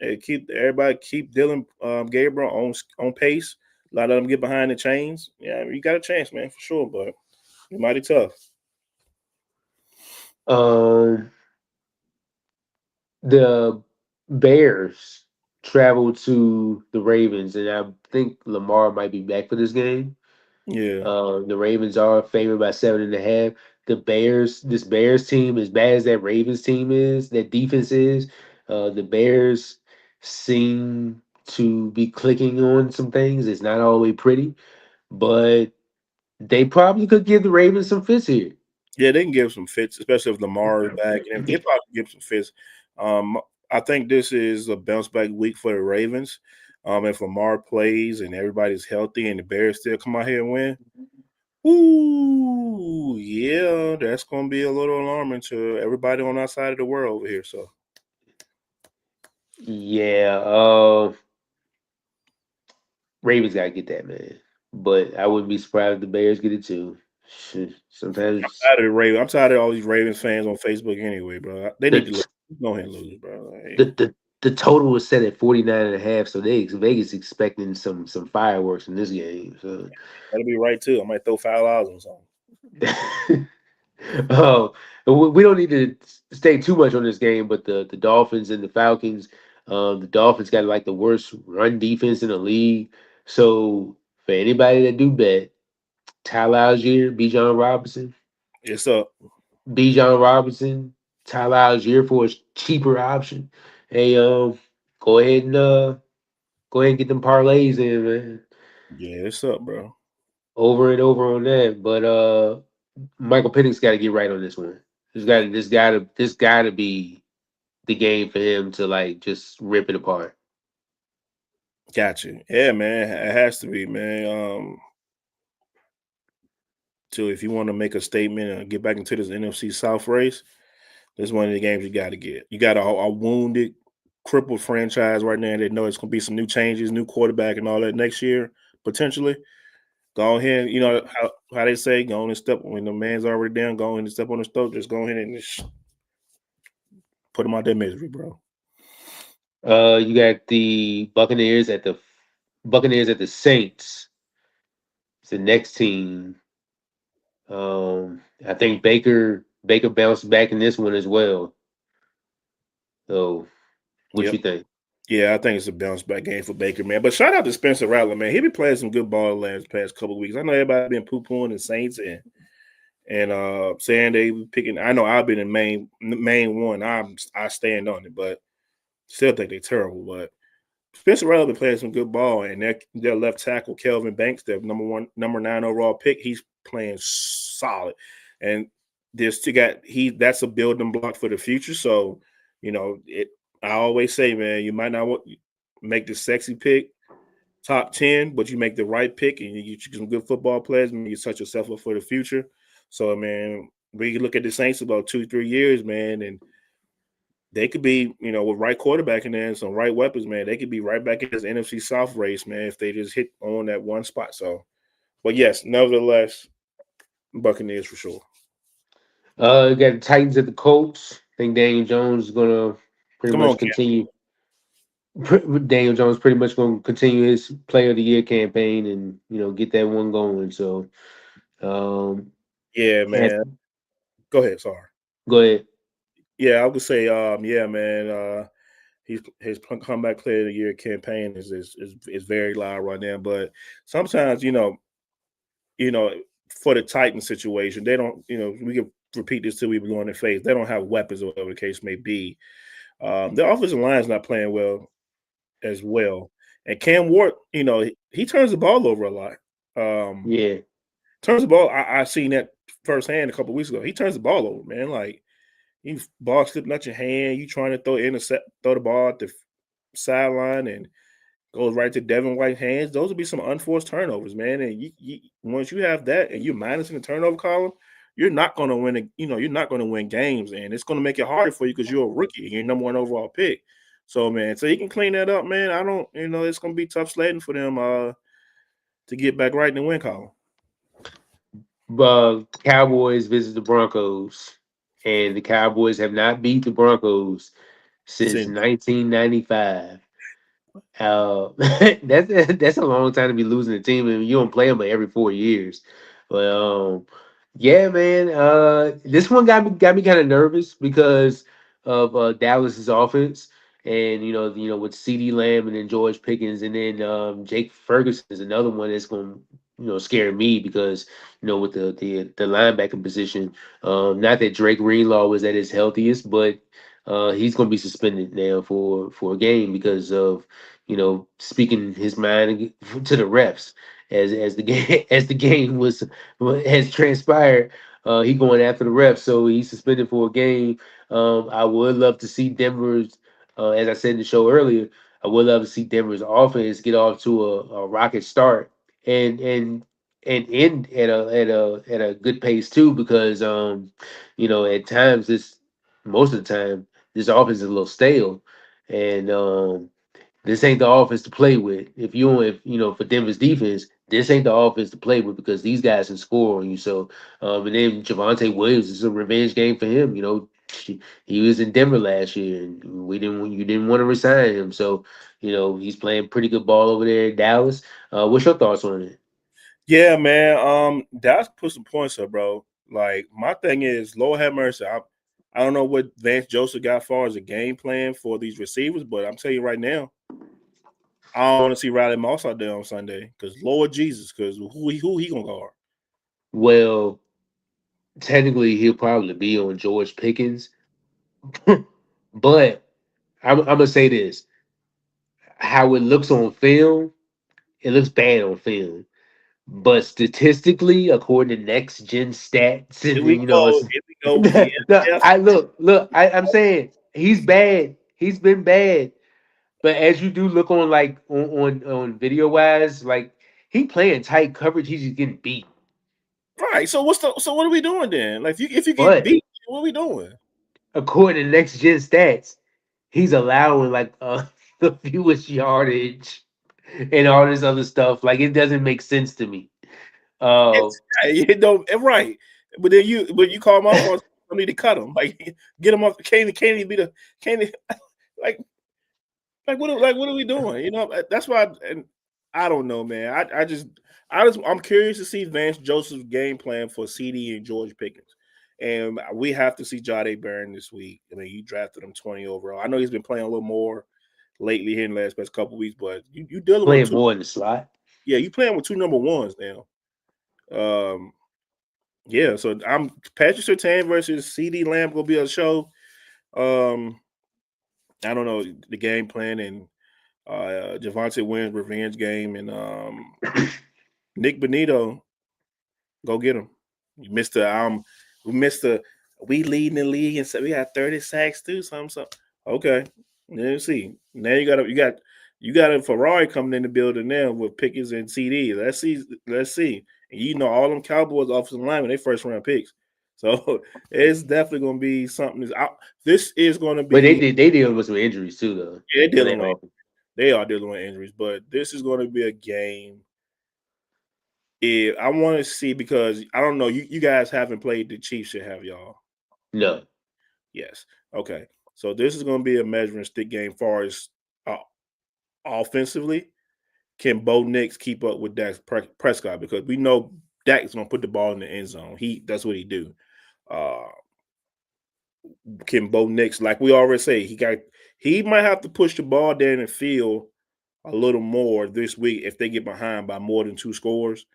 S3: and keep everybody keep Dylan Gabriel on pace. A lot of them get behind the chains. Yeah, I mean, you got a chance, man, for sure, but it's mighty tough.
S2: Um, the Bears traveled to the Ravens, and I think Lamar might be back for this game.
S3: Yeah,
S2: The Ravens are favored by 7.5. This Bears team, as bad as that Ravens team is, that defense is, the Bears seem to be clicking on some things. It's not all the way pretty, but they probably could give the Ravens some fits here.
S3: yeah, they can give some fits, especially if Lamar is back, and they probably give some fits. Um, I think this is a bounce back week for the Ravens. If Lamar plays and everybody's healthy and the Bears still come out here and win, ooh, yeah, that's gonna be a little alarming to everybody on our side of the world over here. So
S2: Yeah, Ravens gotta get that, man. But I wouldn't be surprised if the Bears get it too. Shit, sometimes
S3: tired of the Ravens. I'm tired of all these Ravens fans on Facebook anyway, bro. They need to
S2: the
S3: go ahead and lose, bro.
S2: the the, the total was set at 49.5, so Vegas expecting some fireworks in this game. So
S3: That'll be right too. I might throw $5 on something.
S2: oh, we don't need to stay too much on this game, but the Dolphins and the Falcons, the Dolphins got like the worst run defense in the league. So for anybody that do bet, Tyler Algier, Bijan Robinson,
S3: It's up.
S2: Bijan Robinson, Tyler Algier for a cheaper option. Hey, go ahead and get them parlays in, man.
S3: Yeah, it's up, bro.
S2: Over and over on that. But Michael Penix got to get right on this one. This got to be the game for him to like just rip it apart.
S3: Got you. Yeah, man. It has to be, man. So if you want to make a statement and get back into this NFC South race, this is one of the games you got to get. You got a wounded, crippled franchise right now. They know it's going to be some new changes, new quarterback, and all that next year potentially. Go ahead, you know how they say, go on and step when the man's already down. Go on and step on his throat. Just go ahead and just put him out their misery, bro.
S2: You got the Buccaneers at the Saints. It's the next team. I think Baker bounced back in this one as well. So, what
S3: Yep.
S2: you think?
S3: Yeah, I think it's a bounce back game for Baker, man. But shout out to Spencer Rattler, man. He been playing some good ball the last past couple of weeks. I know everybody been poo pooing the Saints and saying they were picking. I know I've been in main one. I stand on it, but still think they're terrible. But Spencer Rattler been playing some good ball, and their left tackle Kelvin Banks, their number 9 overall pick, he's playing solid. And there's two got that's a building block for the future. So it. I always say, man, you might not make the sexy pick top 10, but you make the right pick and you get some good football players, and you set yourself up for the future. So, man, we look at the Saints about 2-3 years, man, and they could be, with right quarterback in there and some right weapons, man, they could be right back in this NFC South race, man, if they just hit on that one spot. So, but yes, nevertheless, Buccaneers for sure.
S2: You got the Titans at the Colts. I think Daniel Jones is gonna pretty
S3: Come on,
S2: much
S3: Cam.
S2: continue. Daniel Jones pretty much going to continue his Player of the Year campaign and get that one going. So,
S3: Yeah,
S2: and
S3: man. Go ahead. Sorry.
S2: go ahead.
S3: Yeah, I would say, yeah, man. his comeback player of the year campaign is very loud right now. But sometimes you know for the Titans situation, they don't we can repeat this till we blow in the face. They don't have weapons or whatever the case may be. The offensive line is not playing well as well. And Cam Ward, he turns the ball over a lot. Um,
S2: Yeah.
S3: turns the ball. I seen that firsthand a couple weeks ago. He turns the ball over, man. Like you ball slipping out your hand, you trying to throw the ball at the sideline, and goes right to Devin White's hands. Those would be some unforced turnovers, man. And you once you have that, and you're minus in the turnover column, you're not going to win. You're not going to win games, and it's going to make it harder for you because you're a rookie and you're number one overall pick. So, man, so you can clean that up, man. I don't, it's going to be tough sledding for them to get back right in the win column.
S2: Cowboys visit the Broncos, and the Cowboys have not beat the Broncos since
S3: Since
S2: 1995. That's a long time to be losing a team, and you don't play them every 4 years. But yeah, man, this one got me kind of nervous because of Dallas's offense, and with C.D. Lamb and then George Pickens, and then Jake Ferguson is another one that's going to scare me because with the linebacking position, not that Drake Greenlaw was at his healthiest, but he's going to be suspended now for a game because of speaking his mind to the refs as the game as the game has transpired. He going after the refs, so he's suspended for a game. I would love to see Denver's, as I said in the show earlier, I would love to see Denver's offense get off to a rocket start and end at a good pace too, because at times most of the time this offense is a little stale, and this ain't the offense to play with. If for Denver's defense, this ain't the offense to play with because these guys can score on you. So, and then Javonte Williams is a revenge game for him. He was in Denver last year, and you didn't want to resign him. So, he's playing pretty good ball over there in Dallas. What's your thoughts on it?
S3: yeah, man. Dallas put some points up, bro. Like my thing is, Lord have mercy. I don't know what Vance Joseph got as far as a game plan for these receivers, but I'm telling you right now, I don't want to see Riley Moss out there on Sunday because Lord Jesus, because who he gonna guard?
S2: Well, technically, he'll probably be on George Pickens, but I'm gonna say this: how it looks on film, it looks bad on film. But statistically, according to next gen stats,
S3: Here
S2: and
S3: we go. Here we go with the
S2: no,
S3: NF.
S2: I'm saying he's bad. He's been bad. But as you do look on like on video wise, like he playing tight coverage, he's just getting beat.
S3: Right. So what are we doing then? Like if you get
S2: But
S3: beat, what are we doing?
S2: according to next gen stats, he's allowing like the fewest yardage and all this other stuff. Like it doesn't make sense to me. Uh,
S3: It's right. You know, right. But you call my fault. I need to cut him. Like get him off. Can't he be the can't he, like what are we doing? That's why. And I don't know, man. I'm curious to see Vance Joseph's game plan for CD and George Pickens, and we have to see Jade Barron this week. I mean, you drafted him 20 overall. I know he's been playing a little more lately here in the last couple weeks, but you dealing with
S2: playing
S3: two.
S2: more in the slot.
S3: Yeah, you playing with two number ones now. Um, yeah. So I'm Patrick Surtain versus CD Lamb gonna be a show. Um, I don't know the game plan and Javonte Williams revenge game, and Nick Benito, go get him. You missed the we leading the league and said we got 30 sacks too. Something. Okay, let's see. Now you got a Ferrari coming in the building now with Pickens and CD. Let's see. Let's see. And all them Cowboys offensive linemen, they first round picks. So it's definitely going to be something. This is going to
S2: But
S3: be.
S2: they dealing with some injuries too, though.
S3: Yeah,
S2: On that
S3: they are dealing with injuries, but this is going to be a game. I want to see because I don't know. You guys haven't played the Chiefs yet, have y'all?
S2: No,
S3: Yes. Okay. So this is going to be a measuring stick game. Far as uh, offensively, can Bo Nix keep up with Dak Prescott? Because we know Dak is going to put the ball in the end zone. That's what he do. Uh, can Bo Nix, like we already say, he might have to push the ball down the field a little more this week if they get behind by more than 2 scores.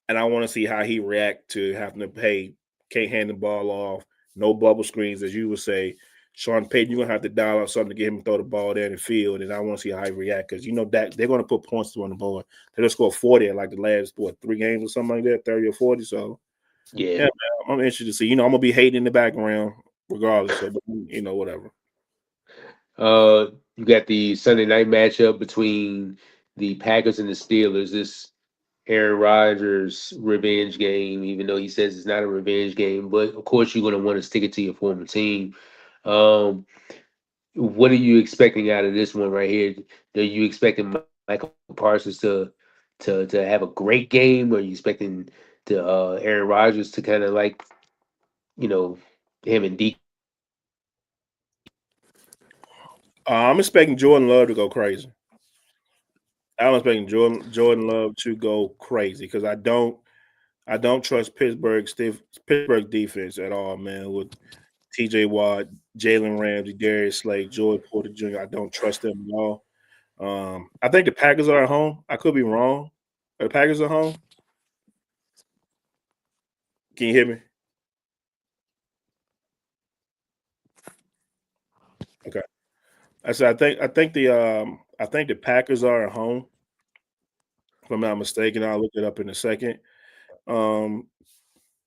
S3: And I want to see how he react to having to pay, can't hand the ball off, no bubble screens, as you would say. Sean Payton, you're gonna have to dial up something to get him to throw the ball down the field, and I want to see how he react because you know that they're gonna put points on the board. They're gonna score 40 in like the last 3 games or something like that, 30 or 40. So yeah,
S2: Yeah.
S3: man, I'm interested to see. You know, I'm gonna be hating in the background regardless. So you know, whatever.
S2: You got the Sunday night matchup between the Packers and the Steelers. This Aaron Rodgers revenge game, even though he says it's not a revenge game, but of course you're going to want to stick it to your former team. Um, what are you expecting out of this one right here? Are you expecting Michael Parsons to have a great game? Or are you expecting Aaron Rodgers to kind of like you know him and DK to have a great game?
S3: I'm expecting Jordan Love to go crazy. I'm expecting Jordan Love to go crazy because I don't trust Pittsburgh defense at all, man. With T.J. Watt, Jalen Ramsey, Darius Slay, Joey Porter Jr. I don't trust them at all. I think the Packers are at home. I could be wrong. Are the Packers at home? Can you hear me? Okay. I said I think the Packers are at home. If I'm not mistaken, I'll look it up in a second. Um,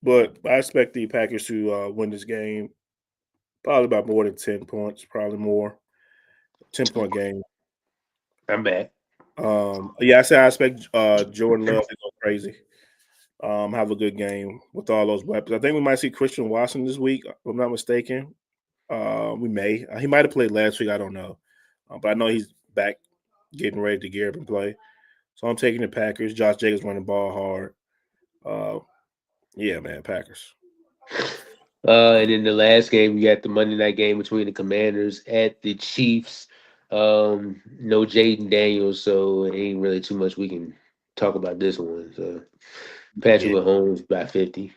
S3: but I expect the Packers to win this game probably by more than 10 points, probably more. 10-point game.
S2: I'm back.
S3: Yeah, I said I expect Jordan Love to go crazy. Have a good game with all those weapons. I think we might see Christian Watson this week, if I'm not mistaken. We may. He might have played last week. I don't know, but I know he's back, getting ready to gear up and play. So I'm taking the Packers. Josh Jacobs running the ball hard. Uh, yeah, man, Packers.
S2: And in the last game, we got the Monday night game between the Commanders at the Chiefs. No Jaden Daniels, so it ain't really too much we can talk about this one. So Patrick
S3: Yeah,
S2: Mahomes by 50.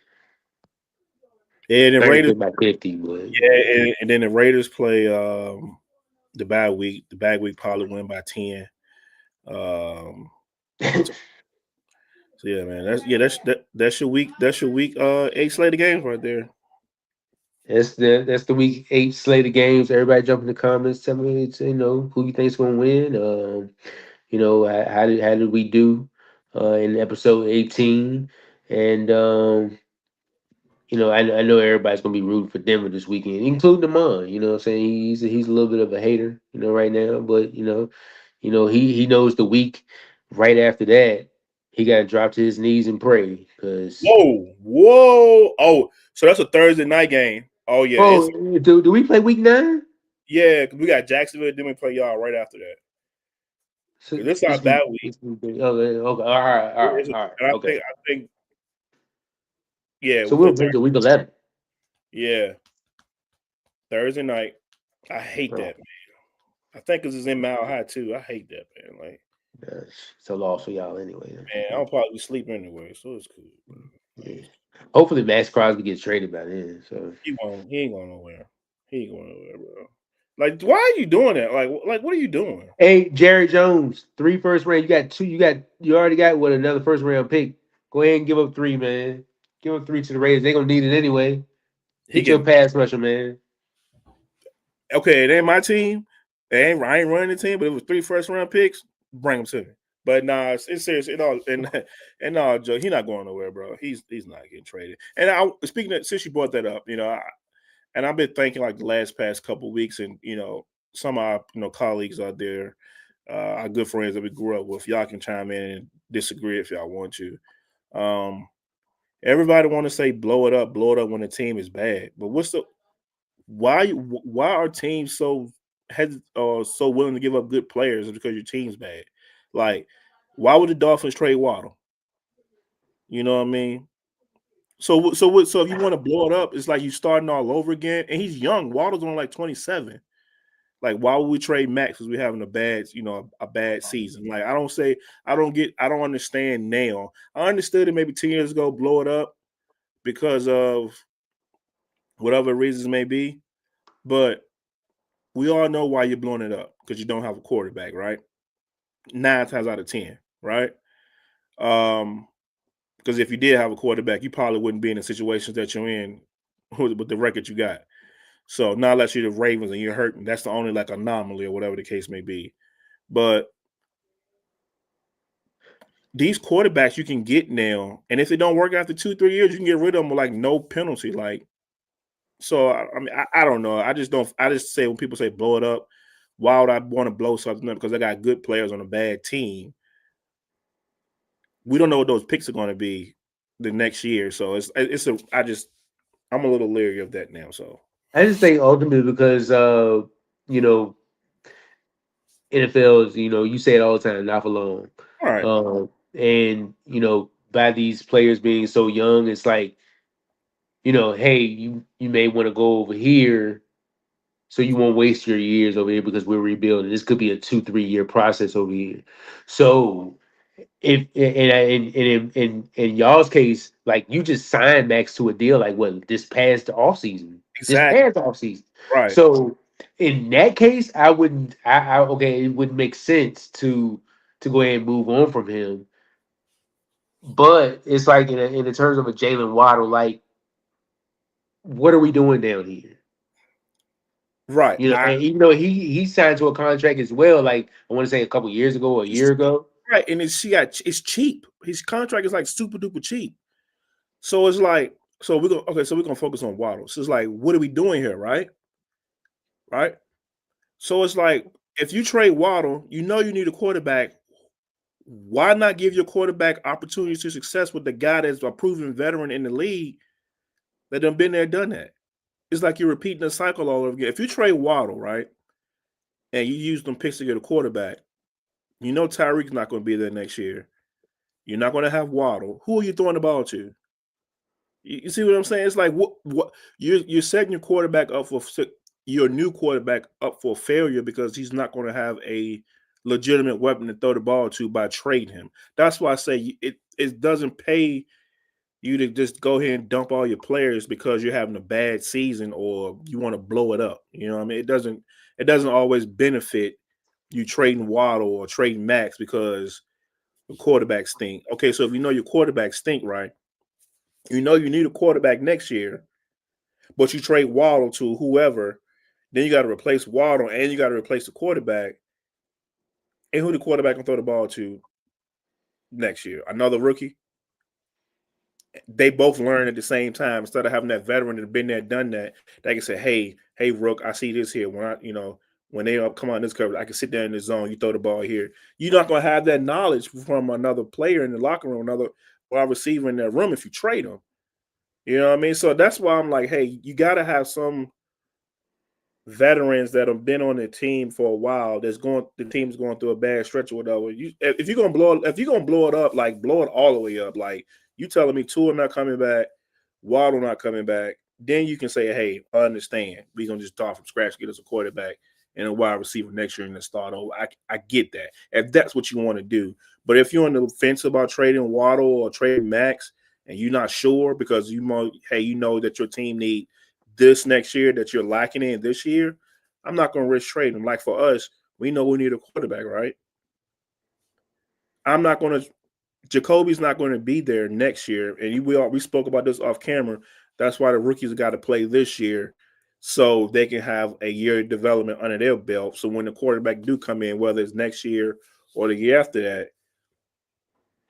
S3: and the
S2: I ain't
S3: Raiders.
S2: say by 50, but
S3: Yeah, and then the Raiders play the bad week. The bad week probably win by 10. Um, so yeah, man. That's your week. That's your week. 8 slate of games right there.
S2: that's the week 8 slate of games. Everybody jump in the comments, tell me who you think's gonna win. How did we do in episode 18? And I know everybody's gonna be rooting for Denver this weekend, including Amon. You know what I'm saying? He's a little bit of a hater, right now. But he knows the week right after that, he gotta drop to his knees and pray. Cause
S3: Whoa, whoa. Oh, so that's a Thursday night game. Oh yeah,
S2: oh,
S3: it's
S2: do we play week 9?
S3: yeah. 'Cause we got Jacksonville. Then we play y'all right after that.
S2: So
S3: Because this our
S2: this week,
S3: bad week.
S2: this week. Okay, okay, all right, all right,
S3: It's-
S2: all right,
S3: and
S2: okay.
S3: I think yeah,
S2: So
S3: we play
S2: we'll play
S3: Thursday.
S2: the week 11.
S3: Yeah, Thursday night. I hate
S2: Oh,
S3: that, man. I think because it's in Mile High too. I hate that, man. Like,
S2: it's a loss for y'all anyway.
S3: man, I'll probably sleep anyway, so it's cool. Bro.
S2: Yeah.
S3: Like,
S2: Hopefully, Max Crosby gets traded by then. So.
S3: he ain't going nowhere. He ain't going nowhere, bro. Like, why are you doing that? Like, what are you doing?
S2: Hey, Jerry Jones, 3 first round. You got 2. You already got what another first round pick. Go ahead and give up 3, man. Give up 3 to the Raiders. They gonna need it anyway.
S3: He
S2: Get your
S3: can
S2: pass rusher, man.
S3: okay, it ain't my team. I ain't running the team, but it was 3 first round picks. Bring them to me. But nah, it's serious. And no, Joe, he's not going nowhere, bro. He's not getting traded. And speaking of, since you brought that up, and I've been thinking like the last past couple of weeks, and some of our colleagues out there, our good friends that we grew up with, y'all can chime in and disagree if y'all want to. Um, Everybody want to say blow it up when the team is bad, but why are teams so willing to give up good players because your team's bad? Like, why would the Dolphins trade Waddle? You know what I mean? So if you want to blow it up, it's like you starting all over again. And he's young. Waddle's only like 27. Like, why would we trade Max because we're having a bad season? Like, I don't understand now. I understood it maybe 10 years ago, blow it up because of whatever reasons may be, but We all know why you're blowing it up because you don't have a quarterback, right? 9 times out of 10, right? Um, because if you did have a quarterback, you probably wouldn't be in the situations that you're in with the record you got. So not unless you're the Ravens and you're hurting, that's the only like anomaly or whatever the case may be. But these quarterbacks you can get now, and if they don't work after 2-3 years, you can get rid of them with like no penalty. Like, so I mean, I don't know. I just don't. I just say when people say blow it up, why would I want to blow something up? Because I got good players on a bad team. We don't know what those picks are going to be the next year. So it's a. I'm a little leery of that now. So
S2: I just think ultimately because you know, NFL is, you say it all the time, not for long.
S3: all right,
S2: And by these players being so young, it's like, hey, you may want to go over here so you won't waste your years over here because we're rebuilding. This could be a 2-3 year process over here. So if in y'all's case, like you just signed Max to a deal like what this past off season. This
S3: exactly
S2: past off season.
S3: right,
S2: So in that case, I wouldn't okay, it wouldn't make sense to go ahead and move on from him. But it's like in the terms of a Jalen Waddle, like what are we doing down here?
S3: right. I
S2: And even though he signed to a contract as well, like I want to say a couple years ago or a year ago.
S3: right, and it's cheap. His contract is like super duper cheap. So it's like, so we're gonna focus on Waddle. So it's like, what are we doing here, right? Right. So it's like, if you trade Waddle, you know you need a quarterback. Why not give your quarterback opportunities to success with the guy that's a proven veteran in the league that done been there, done that? It's like you're repeating the cycle all over again. If you trade Waddle, right, and you use them picks to get a quarterback, you know Tyreek's not going to be there next year. You're not going to have Waddle. Who are you throwing the ball to? You see what I'm saying? It's like what you're setting your quarterback up for your new quarterback up for failure because he's not going to have a legitimate weapon to throw the ball to by trading him. That's why I say it doesn't pay you to just go ahead and dump all your players because you're having a bad season or you want to blow it up. You know what I mean? It doesn't always benefit you trading Waddle or trading Max because the quarterback stink. Okay, so if you know your quarterback stink, right? You know you need a quarterback next year, but you trade Waddle to whoever, then you got to replace Waddle and you got to replace the quarterback. And who the quarterback can throw the ball to next year? Another rookie? They both learn at the same time instead of having that veteran that have been there, done that. They can say, hey, Rook, I see this here. When they come on this cover, I can sit there in the zone. You throw the ball here. You're not going to have that knowledge from another player in the locker room, another wide receiver in that room if you trade them. You know what I mean? So that's why I'm like, hey, you got to have some veterans that have been on the team for a while. The team's going through a bad stretch or whatever. If you're gonna blow it up, like blow it all the way up. Like you telling me Tua not coming back, Waddle not coming back, then you can say, hey, I understand. We're gonna just start from scratch, get us a quarterback and a wide receiver next year and then start over. I get that if that's what you want to do. But if you're on the fence about trading Waddle or trading Max and you're not sure because you know that your team need this next year that you're lacking in this year, I'm not going to risk trading. Like for us, we know we need a quarterback, right? I'm not going to. Jacoby's not going to be there next year, and we spoke about this off camera. That's why the rookies got to play this year, so they can have a year of development under their belt. So when the quarterback do come in, whether it's next year or the year after that,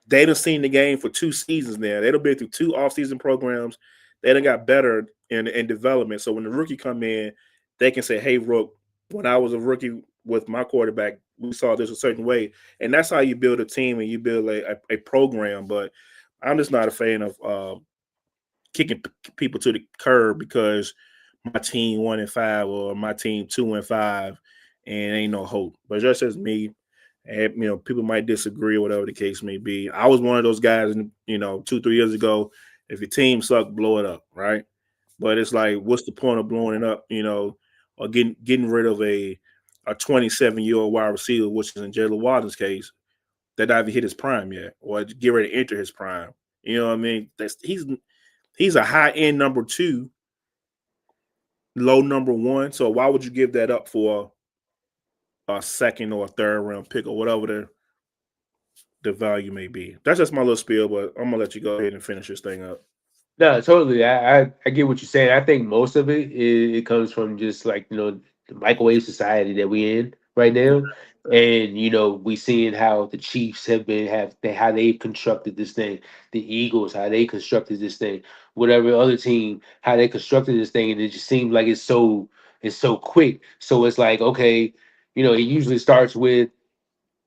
S3: they done seen the game for 2 seasons now. They done been through 2 off-season programs. They done got better in development. So when the rookie come in, they can say, hey, Rook, when I was a rookie with my quarterback, we saw this a certain way. And that's how you build a team and you build a program. But I'm just not a fan of kicking people to the curb because my team 1-5 or my team 2-5 and ain't no hope. But just as me, and, people might disagree or whatever the case may be. I was one of those guys, 2-3 years ago. If your team sucked, blow it up, right? But it's like, what's the point of blowing it up, or getting rid of a 27-year-old wide receiver, which is in Jalen Waddle's case, that not even hit his prime yet, or get ready to enter his prime. You know what I mean? He's a high end number 2 low number one. So why would you give that up for a second or a third round pick or whatever the value may be? That's just my little spiel, but I'm gonna let you go ahead and finish this thing up.
S2: No, totally. I get what you're saying. I think most of it comes from just like the microwave society that we in right now, and we seeing how the Chiefs how they've constructed this thing, the Eagles how they constructed this thing, whatever other team how they constructed this thing, and it just seems like it's so quick. So it's like okay, it usually starts with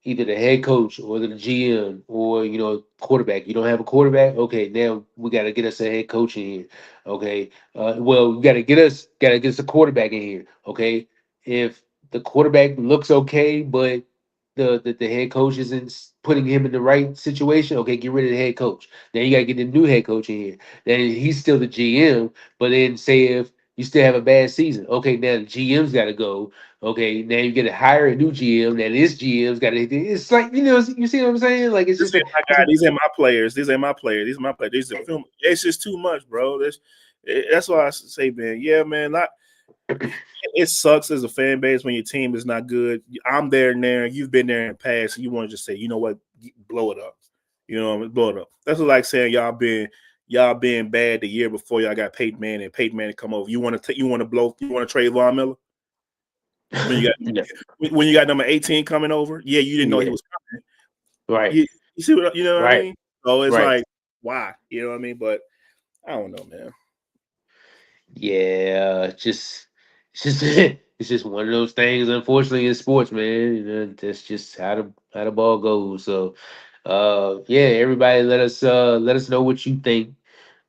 S2: either the head coach or the GM or quarterback. You don't have a quarterback, okay? Now we got to get us a head coach in here, okay? Well, we got to get us a quarterback in here, okay? If the quarterback looks okay, but the head coach isn't putting him in the right situation, okay, get rid of the head coach. Then you got to get the new head coach in here. Then he's still the GM, but then say if you still have a bad season, okay, now the GM's got to go. Okay, now you get to hire a new GM. Now this GM's got to. It's like you see what I'm saying? Like it's
S3: This
S2: just a,
S3: ain't my
S2: it's
S3: guy.
S2: a
S3: These ain't my players. These ain't my players. These are my players. These are film. It's just too much, bro. That's why I say, man. Yeah, man. It sucks as a fan base when your team is not good. I'm there and there. You've been there in the past, and you want to just say, you know what, blow it up. Blow it up. That's like saying y'all been bad the year before y'all got Peyton Manning and Peyton Manning come over. You want to trade Von Miller when you got
S2: yeah,
S3: when you got number 18 coming over. Yeah, you didn't know he
S2: yeah,
S3: was coming.
S2: right,
S3: You see what you know what I
S2: right,
S3: mean? So it's
S2: right.
S3: like why you know what I mean? But I don't know, man.
S2: Yeah, it's just it's just one of those things. Unfortunately, in sports, man, that's just how the ball goes. So, yeah, everybody, let us know what you think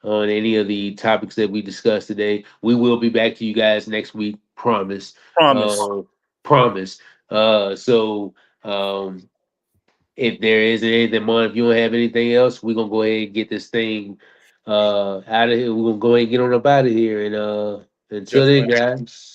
S2: on any of the topics that we discussed today. We will be back to you guys next week. Promise.
S3: Promise.
S2: Uh, promise. So if there isn't anything more, if you don't have anything else, we're gonna go ahead and get this thing out of here. We're gonna go ahead and get on up out of here. And until
S3: Yes,
S2: then,
S3: man.
S2: guys.